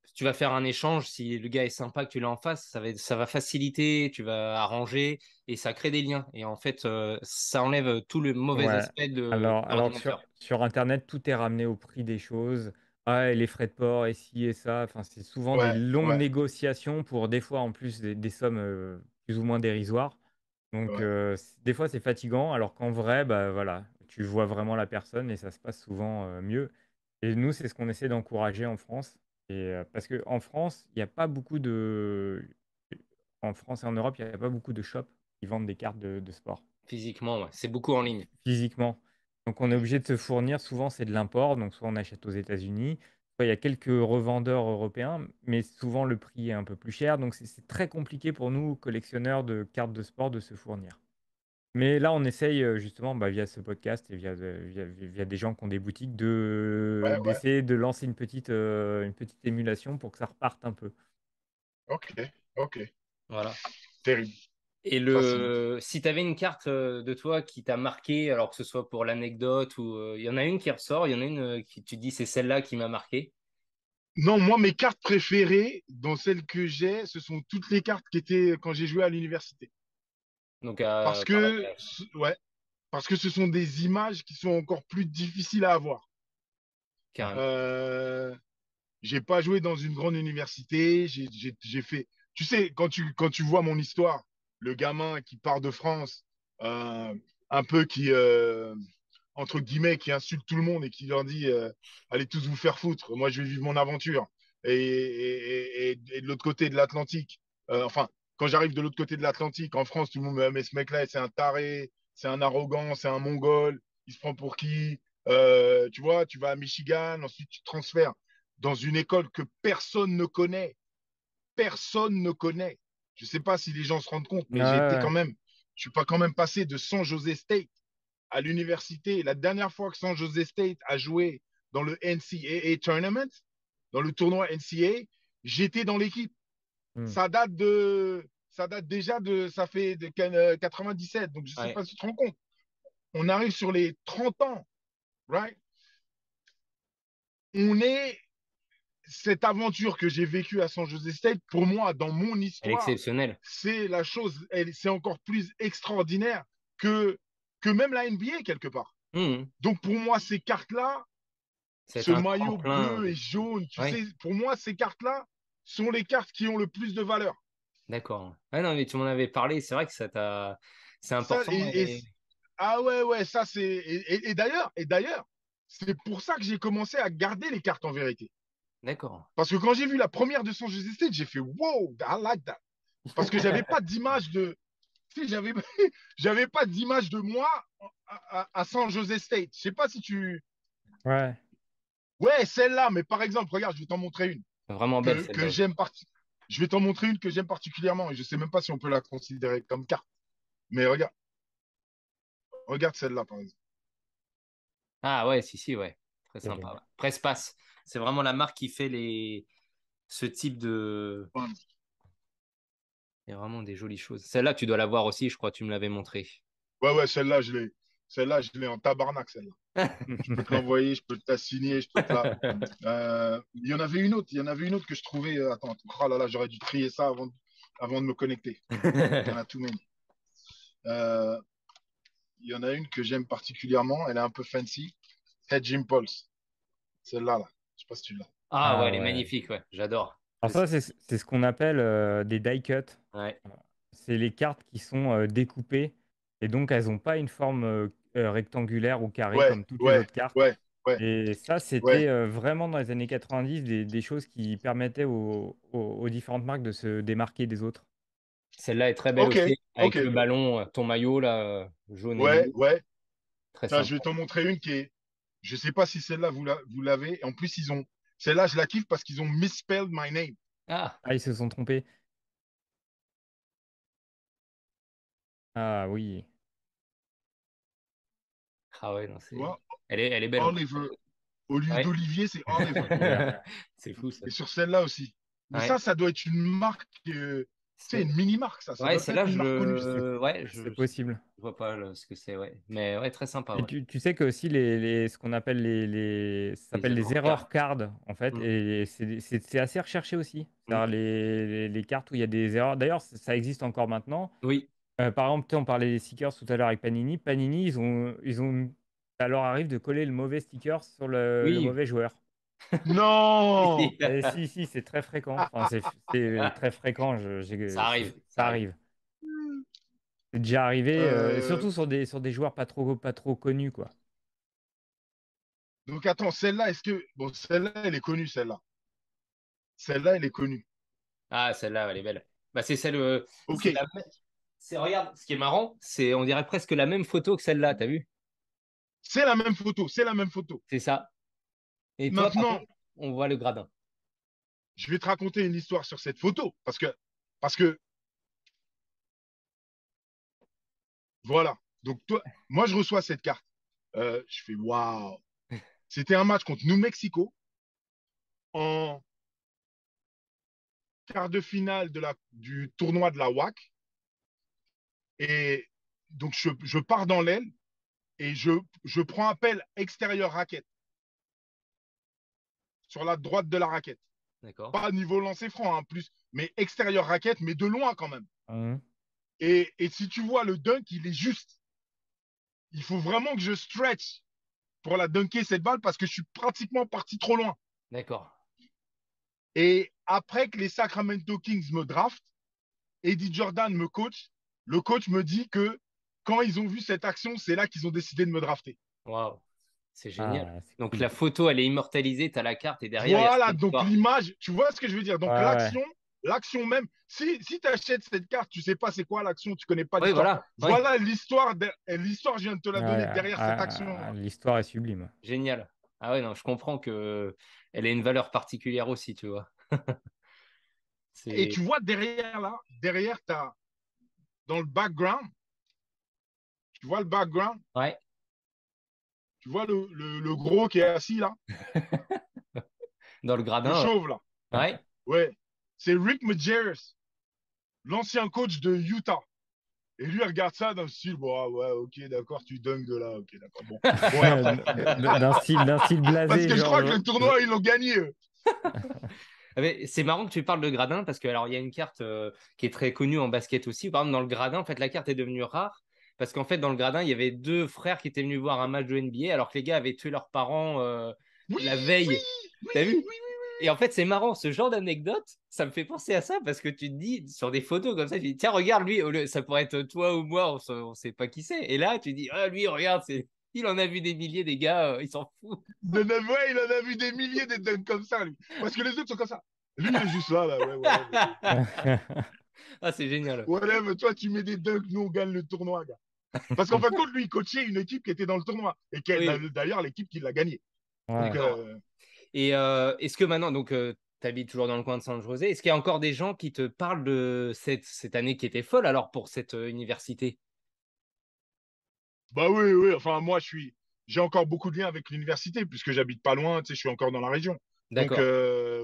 si tu vas faire un échange, si le gars est sympa que tu l'as en face, ça va faciliter, tu vas arranger et ça crée des liens. Et en fait, ça enlève tout le mauvais Ouais, aspect de alors que sur l'ordinateur. sur internet, tout est ramené au prix des choses. Ah, et les frais de port et ci et ça, enfin, c'est souvent des Ouais, longues ouais, négociations pour des fois, en plus, des sommes, plus ou moins dérisoires. Donc ouais. des fois, c'est fatigant alors qu'en vrai, bah, voilà, tu vois vraiment la personne et ça se passe souvent, mieux et nous, c'est ce qu'on essaie d'encourager en France et parce qu'en France, il y a pas beaucoup de en France et en Europe, il y a pas beaucoup de shops qui vendent des cartes de sport. Physiquement, ouais. C'est beaucoup en ligne. Physiquement. Donc on est obligé de se fournir, souvent c'est de l'import, donc soit on achète aux États-Unis, soit il y a quelques revendeurs européens, mais souvent le prix est un peu plus cher, donc c'est très compliqué pour nous, collectionneurs de cartes de sport, de se fournir. Mais là, on essaye, justement, bah, via ce podcast et via des gens qui ont des boutiques Ouais, ouais. d'essayer de lancer une petite émulation pour que ça reparte un peu. Ok, ok. Voilà. Terrible. Et Fascinant. si tu avais une carte de toi qui t'a marqué, alors que ce soit pour l'anecdote ou il y en a une qui ressort, il y en a une qui tu te dis c'est celle-là qui m'a marqué. Non, moi, mes cartes préférées, dans celles que j'ai, ce sont toutes les cartes qui étaient quand j'ai joué à l'université. Donc, Parce pareil, que, ouais, parce que ce sont des images qui sont encore plus difficiles à avoir. Ouais. carrément. Euh, j'ai pas joué dans une grande université. J'ai fait. Tu sais, quand tu vois mon histoire, le gamin qui part de France, euh, un peu qui, entre guillemets, qui insulte tout le monde et qui leur dit allez tous vous faire foutre, moi je vais vivre mon aventure. Et de l'autre côté de l'Atlantique, enfin, quand j'arrive de l'autre côté de l'Atlantique, en France, tout le monde me dit mais ce mec-là, c'est un taré, c'est un arrogant, c'est un mongol, il se prend pour qui? Tu vois, tu vas à Michigan, ensuite tu te transfères dans une école que personne ne connaît. Personne ne connaît. Je ne sais pas si les gens se rendent compte, Ouais, mais j'ai été ouais, quand même, je suis pas quand même passé de San Jose State à l'université. La dernière fois que San Jose State a joué dans le NCAA Tournament, dans le tournoi NCAA, j'étais dans l'équipe. ouais. Mmh. Ça date déjà ça fait de 97. Donc, je sais Ouais. pas si tu te rends compte. On arrive sur les 30 ans, right? On est, cette aventure que j'ai vécue à San Jose State, pour moi, dans mon Elle est histoire, exceptionnelle. c'est la chose, c'est encore plus extraordinaire que, que même la NBA quelque part. Mhm. Donc pour moi, ces cartes-là, C'est ce un maillot tremplin. bleu et jaune, tu Ouais, sais, pour moi, ces cartes-là sont les cartes qui ont le plus de valeur. d'accord. Ouais, non, mais tu m'en avais parlé, c'est vrai que ça t'a. C'est Ça, important. Et... ah ouais, ouais, ça c'est. Et d'ailleurs, c'est pour ça que j'ai commencé à garder les cartes en vérité. D'accord. Parce que quand j'ai vu la première de San Jose State, j'ai fait wow, I like that. Parce que j'avais pas d'image de. Tu sais, j'avais pas d'image de moi à San Jose State. Je sais pas si tu. Ouais. Ouais, celle-là, mais par exemple, regarde, je vais t'en montrer une Vraiment belle que celle-là aussi. j'aime Je vais t'en montrer une que j'aime particulièrement et je sais même pas si on peut la considérer comme carte. Mais regarde, regarde celle-là, par exemple. Ah ouais, si, si, ouais. Très Elle est sympa. Ouais. Prespace. C'est vraiment la marque qui fait ce type de. Ouais, Il y a vraiment des jolies choses. Celle-là, tu dois la voir aussi, je crois, tu me l'avais montré. ouais, ouais, celle-là, je l'ai en tabarnak, celle-là. Je peux te l'envoyer, je peux te la signer, je peux te la. Il y en avait une autre, il y en avait une autre que je trouvais. Attends, oh là là, j'aurais dû trier ça avant de me connecter. Il y en a tout même. Euh, il y en a une que j'aime particulièrement, elle est un peu fancy. Hedge Impulse. Celle-là, là. Je sais pas si tu l'as. Ah ouais, Ah elle est ouais. magnifique, ouais. J'adore. Alors ça, c'est ce qu'on appelle, des die cut. Ouais. C'est les cartes qui sont, découpées et donc elles ont pas une forme, rectangulaire ou carrée Ouais, comme toutes les ouais, autres cartes ouais, ouais, et ça, ouais. c'était, vraiment dans les années 90 des choses qui permettaient aux différentes marques de se démarquer des autres. Celle-là est très belle Ok, aussi, ok. avec le ballon, ton maillot là, jaune et Ouais, bleu. ouais. Très Tiens, je sympa. vais t'en montrer une qui est. Je sais pas si celle-là, vous l'avez. En plus, ils ont. Celle-là, je la kiffe parce qu'ils ont misspelled my name. Ah, Ah, ils se sont trompés. Ah oui. ah ouais, non, Tu vois? elle est belle en plus. Oliver. Au lieu Ouais. d'Olivier, c'est Oliver. Ouais. C'est fou ça. Et sur celle-là aussi. Mais Ouais. ça doit être une marque. Tu sais, une mini-marque, ça. Ça Ouais, doit pas être celle-là, une marque connue, ça. C'est Ouais, c'est possible. je vois pas ce que c'est, ouais. Mais ouais, très sympa, Et ouais. tu sais que aussi ce qu'on appelle ça Les s'appelle les erreurs error cartes. cards en fait Mm, et c'est assez recherché aussi. mm. C'est-à-dire les cartes où il y a des erreurs d'ailleurs, ça existe encore maintenant. Oui, Par exemple, tu sais, on parlait des stickers tout à l'heure avec Panini. Panini, ça leur arrive de coller le mauvais sticker sur le oui, mauvais joueur. Non! Et si, c'est très fréquent. Enfin, c'est très fréquent. Ça arrive, ça Ça arrive. arrive. C'est déjà arrivé, Euh, surtout sur des joueurs pas trop connus, quoi. Donc attends, celle-là, est-ce que... Bon, celle-là, elle est connue, celle-là. Celle-là, elle est connue. Ah, celle-là, elle est belle. Bah, c'est celle. Ok, C'est regarde, ce qui est marrant, c'est on dirait presque la même photo que celle-là, t'as vu? c'est la même photo, c'est la même photo. C'est ça. Et toi, par Maintenant, contre, on voit le gradin. je vais te raconter une histoire sur cette photo. Parce que, voilà. Donc, toi, moi, je reçois cette carte. Je fais waouh. C'était un match contre New Mexico en quart de finale du tournoi de la WAC. Et donc, je pars dans l'aile et je prends appel extérieur raquette sur la droite de la raquette. D'accord. Pas niveau lancer franc, hein, plus, mais extérieur raquette, mais de loin quand même. Mhm. Et si tu vois le dunk, il est juste. Il faut vraiment que je stretch pour la dunker cette balle parce que je suis pratiquement parti trop loin. D'accord. Et après que les Sacramento Kings me draftent, Eddie Jordan me coach. Le coach me dit que quand ils ont vu cette action, c'est là qu'ils ont décidé de me drafter. Waouh. C'est génial. Ah, c'est Donc cool. la photo, elle est immortalisée, t'as la carte et derrière, il y a cette Voilà, donc histoire. l'image, tu vois ce que je veux dire. Ouais, Donc ouais. l'action même, si tu achètes cette carte, tu sais pas c'est quoi l'action, tu connais pas Oui, l'histoire. voilà. Oui. Voilà l'histoire, l'histoire, je viens de te la donner Ouais, derrière cette action. l'histoire est sublime. Génial. Ah ouais, non, je comprends que elle a une valeur particulière aussi, tu vois. Et C'est. tu vois derrière là, derrière, tu as dans le background, tu vois le background, Ouais. tu vois le gros qui est assis là, Dans le le gradin. chauve là. Ouais. Ouais, c'est Rick Majerus, l'ancien coach de Utah. Et lui, il regarde ça d'un style, bon, ah ouais, ok, d'accord, tu dunks de là, ok, d'accord. Bon, bon, et après, D'un style parce blasé, que je crois que genre. le tournoi, ils l'ont gagné, eux. Ah, mais c'est marrant que tu parles de gradin parce que alors il y a une carte qui est très connue en basket aussi. Par exemple, dans le gradin, en fait, la carte est devenue rare parce qu'en fait, dans le gradin, il y avait deux frères qui étaient venus voir un match de NBA alors que les gars avaient tué leurs parents Oui, la oui, veille. oui, T'as oui, vu? oui, Et en fait, c'est marrant, ce genre d'anecdote, ça me fait penser à ça parce que tu te dis sur des photos comme ça, tu dis tiens, regarde lui, ça pourrait être toi ou moi, on sait pas qui c'est. Et là, tu dis ah, lui, regarde, il en a vu des milliers des gars, il s'en fout. Ouais, il en a vu des milliers de dunks comme ça, lui. Parce que les autres sont comme ça. Lui, il est juste là, là, ouais, whatever. Ah, c'est génial. Whatever, toi, tu mets des dunks, nous, on gagne le tournoi, gars. Parce qu'en fin de compte, lui, il coachait une équipe qui était dans le tournoi. Et qui Oui, d'ailleurs, l'équipe qui l'a gagné. Donc, Ouais. d'accord. Et est-ce que maintenant, donc, tu habites toujours dans le coin de San José, est-ce qu'il y a encore des gens qui te parlent de cette année qui était folle alors pour cette université? bah oui, oui, enfin, moi, j'ai encore beaucoup de liens avec l'université, puisque j'habite pas loin, tu sais, je suis encore dans la région. Donc, D'accord.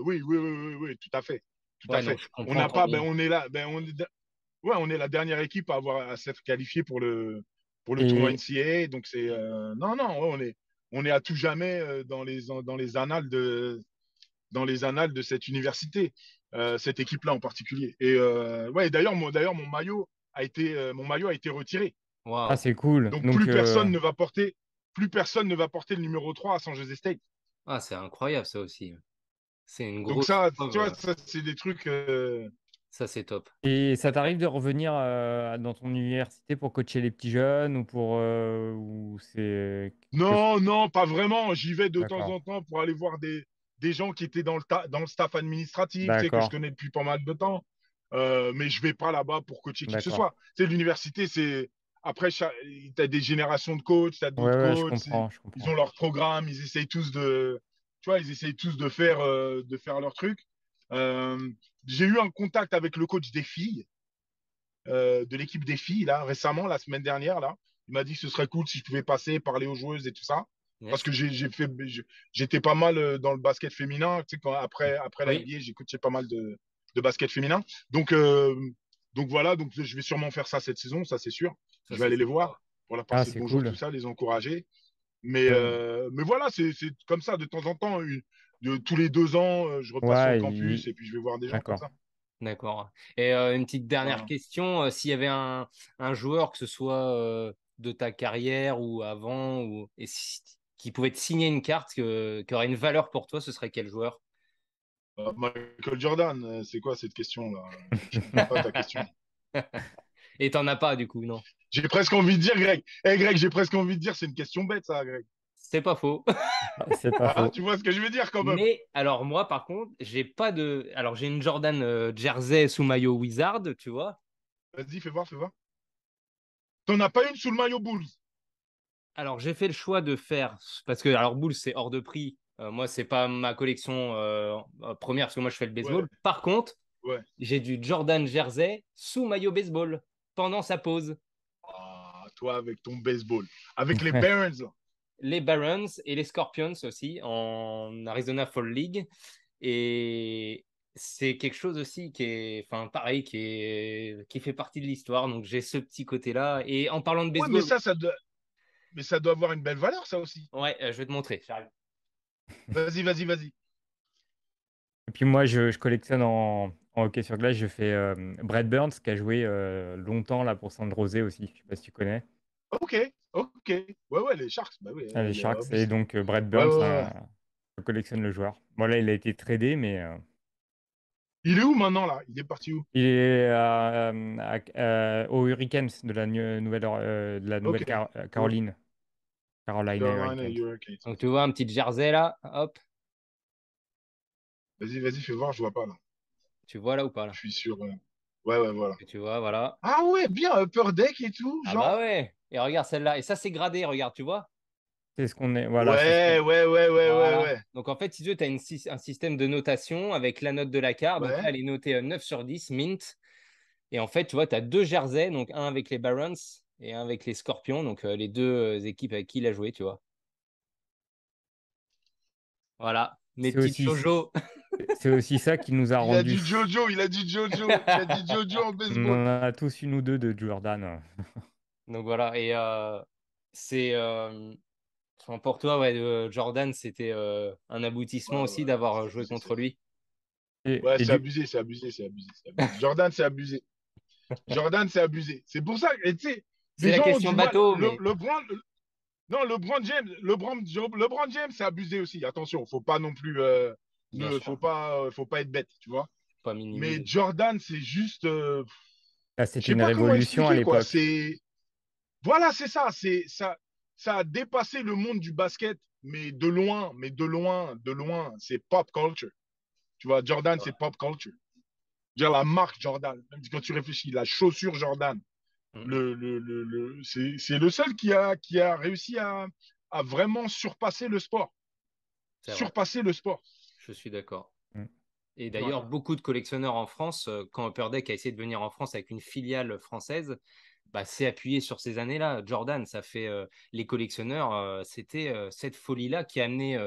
oui, oui, oui, oui, oui, tout à fait. Tout à Ouais, donc fait. je On comprends n'a ton pas, ben, lien. on est là, ouais, on est la dernière équipe à s'être qualifiée pour le tournoi Et, NCAA. Donc, non, non, ouais, on est à tout jamais dans les annales de cette université, cette équipe-là en particulier. Et ouais, d'ailleurs, mon maillot a été retiré. ah, Waouh. c'est cool. Donc Donc, plus personne ne va porter le numéro 3 à San Jose State. Ah, c'est incroyable ça aussi. C'est une Donc grosse ça, tu preuve. vois, ça c'est des trucs. Ça, c'est top. et ça t'arrive de revenir dans ton université pour coacher les petits jeunes ou pour ou c'est quelque chose. Non, non, pas vraiment. J'y vais de temps D'accord, en temps pour aller voir des gens qui étaient dans le staff administratif, tu sais, que je d'accord, connais depuis pas mal de temps. Mais je vais pas là-bas pour coacher qui que ce d'accord. soit. Tu sais, l'université, c'est après, tu as des générations de coachs, tu as Ouais, d'autres ouais, je coachs. comprends, je Ils comprends. ont leur programme, ils essayent tous de faire leur truc. Euh, j'ai eu un contact avec le coach des filles, de l'équipe des filles, là, récemment, la semaine dernière, là. Il m'a dit que ce serait cool si je pouvais passer, parler aux joueuses et tout ça. Parce Yes. que j'étais pas mal dans le basket féminin. Tu sais, après la Oui, NBA, j'ai coaché pas mal de basket féminin. Donc, voilà, donc je vais sûrement faire ça cette saison, ça c'est sûr. ça, Je vais c'est aller les sympa. voir pour leur Ah, passer le c'est bonjour, tout cool. ça, les encourager. Euh, Mais voilà, c'est comme ça, de temps en temps, tous les 2 ans, je repasse sur le ouais, campus et puis je vais voir des gens comme d'accord. ça. D'accord. Et une petite dernière Voilà. question, s'il y avait un joueur, que ce soit de ta carrière ou avant, et qui pouvait te signer une carte qui aurait une valeur pour toi, ce serait quel joueur? Michael Jordan, c'est quoi cette question-là? Je comprends pas ta question. Et t'en as pas, du coup, non? J'ai presque envie de dire, Greg. Greg, j'ai presque envie de dire, c'est une question bête, ça, Greg. C'est pas faux. C'est pas Ah, faux. tu vois ce que je veux dire, quand même. Mais alors, moi, par contre, j'ai pas de. Alors, j'ai une Jordan Jersey sous maillot Wizard, tu vois. Vas-y, fais voir, fais voir. T'en as pas une sous le maillot Bulls? Alors, j'ai fait le choix de faire. Parce que, alors, Bulls, c'est hors de prix. Moi, c'est pas ma collection première, parce que moi, je fais le Ouais, baseball. Par contre, ouais. j'ai du Jordan Jersey sous maillot baseball pendant sa pause. Ah, toi, avec ton baseball. Avec les Barons, là. Les Barons et les Scorpions aussi en Arizona Fall League. Et c'est quelque chose aussi qui est, enfin, pareil, qui fait partie de l'histoire. Donc, j'ai ce petit côté-là. Et en parlant de Ouais, mais baseball, mais ça doit avoir une belle valeur, ça aussi. ouais, je vais te montrer. J'arrive. Vas-y, vas-y, vas-y. Et puis moi, je collectionne en hockey sur glace. Je fais Brad Burns, qui a joué longtemps là, pour San Jose aussi. Je sais pas si tu connais. Ok, ok. Ouais, ouais, les Sharks. Bah oui, Ah, les Sharks. Et obviously. donc, Brad Ouais, Burns, ouais, ouais. je collectionne le joueur. Bon, là, il a été tradé, mais Il est où maintenant, là? Il est parti où? il est aux Hurricanes de la Ok, cool. Caroline. Carolina Carolina Hurricanes. Hurricanes. Donc, tu vois un petit jersey là. Hop. Vas-y, vas-y, fais voir, je vois pas, là. Tu vois là ou pas Je là? suis sur. Ouais, ouais, voilà. Tu vois, voilà. Ah ouais, bien, Upper Deck et tout, Ah bah genre. ouais. Et regarde celle-là. Et ça, c'est gradé. Regarde, tu vois? C'est ce qu'on est. Voilà, c'est ce Ouais, qu'on. ouais, ouais, ouais, ouais, Voilà. ouais. Donc en fait, si tu veux, tu as un système de notation avec la note de la carte. Donc là, Ouais. elle est notée 9 sur 10, mint. Et en fait, tu vois, tu as deux jerseys, donc un avec les Barons et un avec les Scorpions, donc les deux équipes avec qui il a joué, tu vois. Voilà, mes C'est petites aussi, Jojo. c'est aussi ça qui nous a Il a rendu dit fous. Jojo, il a dit Jojo, il a dit Jojo en On baseball. en a tous une ou deux de Jordan. Donc voilà, et c'est enfin, pour toi, ouais, Jordan, c'était un Ouais, aboutissement aussi ouais, d'avoir c'est joué abusé, contre lui. Ouais, Et c'est du, abusé, c'est abusé, c'est abusé, c'est abusé. Jordan, c'est abusé. Jordan, c'est abusé. C'est pour ça que, et tu sais, C'est les la gens ont question du mal. bateau, mais Non, LeBron James, c'est abusé aussi. Attention, faut pas non plus, bien sûr, faut pas être bête, tu vois. pas Mais minimiser. Jordan, c'est juste, Là, je c'était sais une pas comment révolution à expliquer quoi. l'époque. Voilà, c'est ça. Ça a dépassé le monde du basket, mais de loin, de loin. C'est pop culture. Tu vois, Jordan, c'est pop culture. Dire la marque Jordan. Même quand tu réfléchis, la chaussure Jordan. Mm, C'est le seul qui a réussi à vraiment surpasser le sport. c'est vrai, Surpasser le sport. je suis d'accord. Mm. Et Ouais. d'ailleurs, beaucoup de collectionneurs en France, quand Upper Deck a essayé de venir en France avec une filiale française, bah, s'est appuyé sur ces années-là. Jordan, ça fait les collectionneurs, c'était cette folie-là qui a amené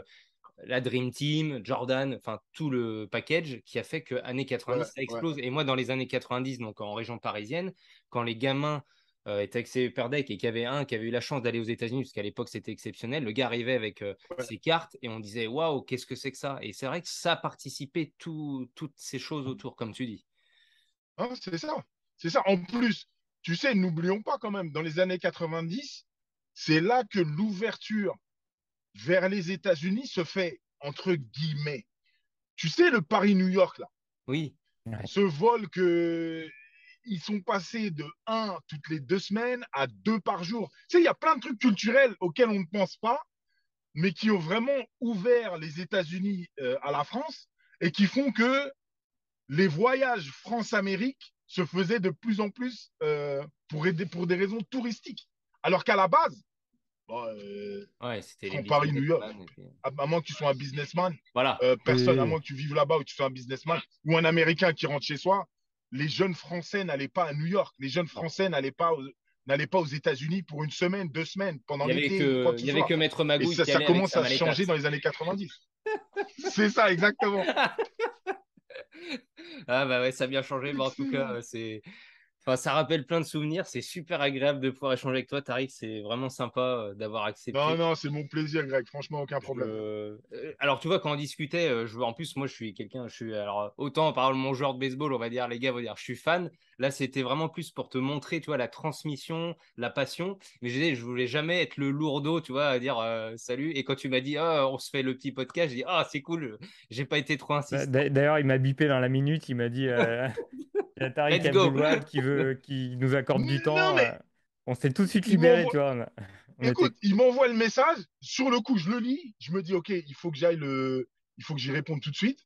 la Dream Team, Jordan, enfin tout le package qui a fait que années Ouais, 90, ça ouais. explose. Et moi, dans les années 90, donc en région parisienne, quand les gamins étaient avec ces Upper Deck et qu'il y avait un qui avait eu la chance d'aller aux États-Unis, parce qu'à l'époque c'était exceptionnel, le gars arrivait avec Ouais. ses cartes et on disait waouh, qu'est-ce que c'est que ça? Et c'est vrai que ça participait toutes ces choses autour, comme tu dis. Hein, c'est ça. C'est ça. En plus, tu sais, n'oublions pas quand même, dans les années 90, c'est là que l'ouverture vers les États-Unis se fait, entre guillemets. Tu sais, le Paris-New York, là, Oui, Ouais. ce vol que ils sont passés de un toutes les 2 semaines à 2 par jour. Tu sais, il y a plein de trucs culturels auxquels on ne pense pas, mais qui ont vraiment ouvert les États-Unis à la France et qui font que les voyages France-Amérique se faisaient de plus en plus pour des raisons touristiques. Alors qu'à la base, bon, ouais, c'était les from Paris-New York, businessmen. Et puis, à moins que tu sois un businessman, voilà, personne, à Oui. moins que tu vives là-bas ou que tu sois un businessman, ou un Américain qui rentre chez soi, les jeunes Français n'allaient pas à New York. Les jeunes non. Français n'allaient pas aux États-Unis pour une semaine, 2 semaines, pendant l'été ou quoi que Il ce y avait soit. que Maître Et Magouille qui ça allait avec commence sa à se changer malétate. dans les années 90. C'est ça, exactement. Ah bah ouais, ça a bien changé, mais en tout cas, Enfin, ça rappelle plein de souvenirs. C'est super agréable de pouvoir échanger avec toi, Tariq. C'est vraiment sympa d'avoir Non, accepté. non, c'est mon plaisir, Greg. Franchement, aucun problème. Alors, tu vois, quand on discutait, en plus, moi, je suis quelqu'un, alors, autant, par exemple, mon joueur de baseball, on va dire, les gars vont dire, je suis fan. Là, c'était vraiment plus pour te montrer, tu vois, la transmission, la passion. Mais je voulais jamais être le lourdeau, tu vois, à dire salut. Et quand tu m'as dit, ah, on se fait le petit podcast, j'ai dit, ah, c'est cool. J'ai pas été trop insistant. D'ailleurs, il m'a bipé dans la minute, il m'a dit il y a Tariq Let's go. Abdelouad qui nous accorde du Non, temps. mais On s'est tout de suite il libéré, m'envoie. tu vois. On était... Écoute, il m'envoie le message. Sur le coup, je le lis. Je me dis, OK, il faut que j'y réponde tout de suite.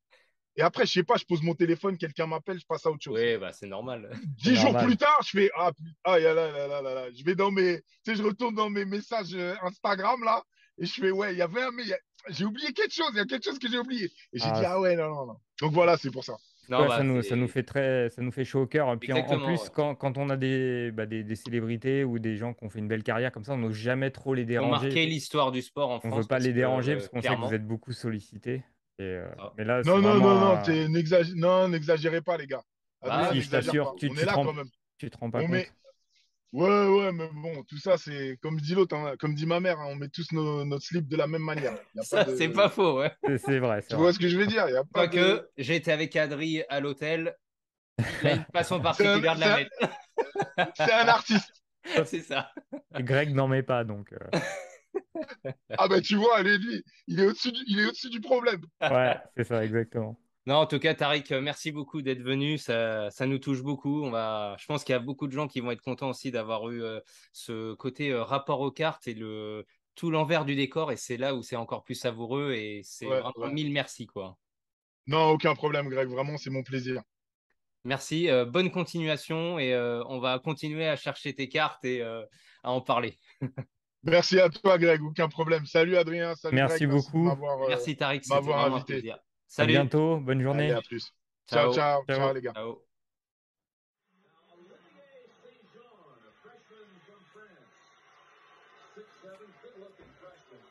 Et après, je sais pas, je pose mon téléphone, quelqu'un m'appelle, je passe à autre chose. Oui, bah, c'est normal. C'est 10 jours plus normal. tard, je fais, ah, là. Je vais dans mes, tu sais, je retourne dans mes messages Instagram, là, et je fais, ouais, il y avait un, mais j'ai oublié quelque chose, il y a quelque chose que j'ai oublié. Et j'ai dit, Ah, ah ouais, non. Donc voilà, c'est pour ça. Non, ouais, bah, ça nous c'est fait ça nous fait chaud au cœur. Et puis en exactement, plus, ouais. quand on a des célébrités ou des gens qui ont fait une belle carrière comme ça, on n'ose jamais trop les Qui ont déranger. marqué l'histoire du sport en On veut France pas parce les que, déranger parce qu'on sait que vous clairement. êtes beaucoup sollicités. Et, Ah, mais là, c'est Non, vraiment non, n'exagérez pas, les gars. bah, Adrien, si je n'exagère t'assure, pas. On est là quand même. tu te rends pas On met, compte. ouais, mais bon, tout ça, c'est, comme dit l'autre, hein, comme dit ma mère, hein, on met tous notre slip de la même manière. Il n'y a pas ça, c'est pas de, faux, ouais. C'est vrai, c'est tu vrai. vois ce que je veux dire? Il n'y a pas de, Quoique, j'ai été avec Adri à l'hôtel. Il a une façon c'est un, particulière de c'est la un, mettre. c'est un artiste. C'est ça. Et Greg n'en met pas, donc Ah ben tu vois, lui, il est au-dessus du problème. ouais, c'est ça, exactement. Non, en tout cas, Tariq, merci beaucoup d'être venu. Ça nous touche beaucoup. Je pense qu'il y a beaucoup de gens qui vont être contents aussi d'avoir eu ce côté rapport aux cartes et tout l'envers du décor. Et c'est là où c'est encore plus savoureux. Et c'est Ouais, vraiment ouais. mille merci, quoi. Non, aucun problème, Greg. Vraiment, c'est mon plaisir. Merci. Bonne continuation. Et on va continuer à chercher tes cartes et à en parler. Merci à toi, Greg. Aucun problème. Salut, Adrien. Salut, Greg. Merci Merci de beaucoup. Merci, Tariq. C'était m'avoir vraiment un invité. plaisir. À Salut. bientôt. Bonne Allez, journée. à plus. Ciao, Ciao. ciao. Ciao, Ciao. les gars. Ciao. Good-looking freshman.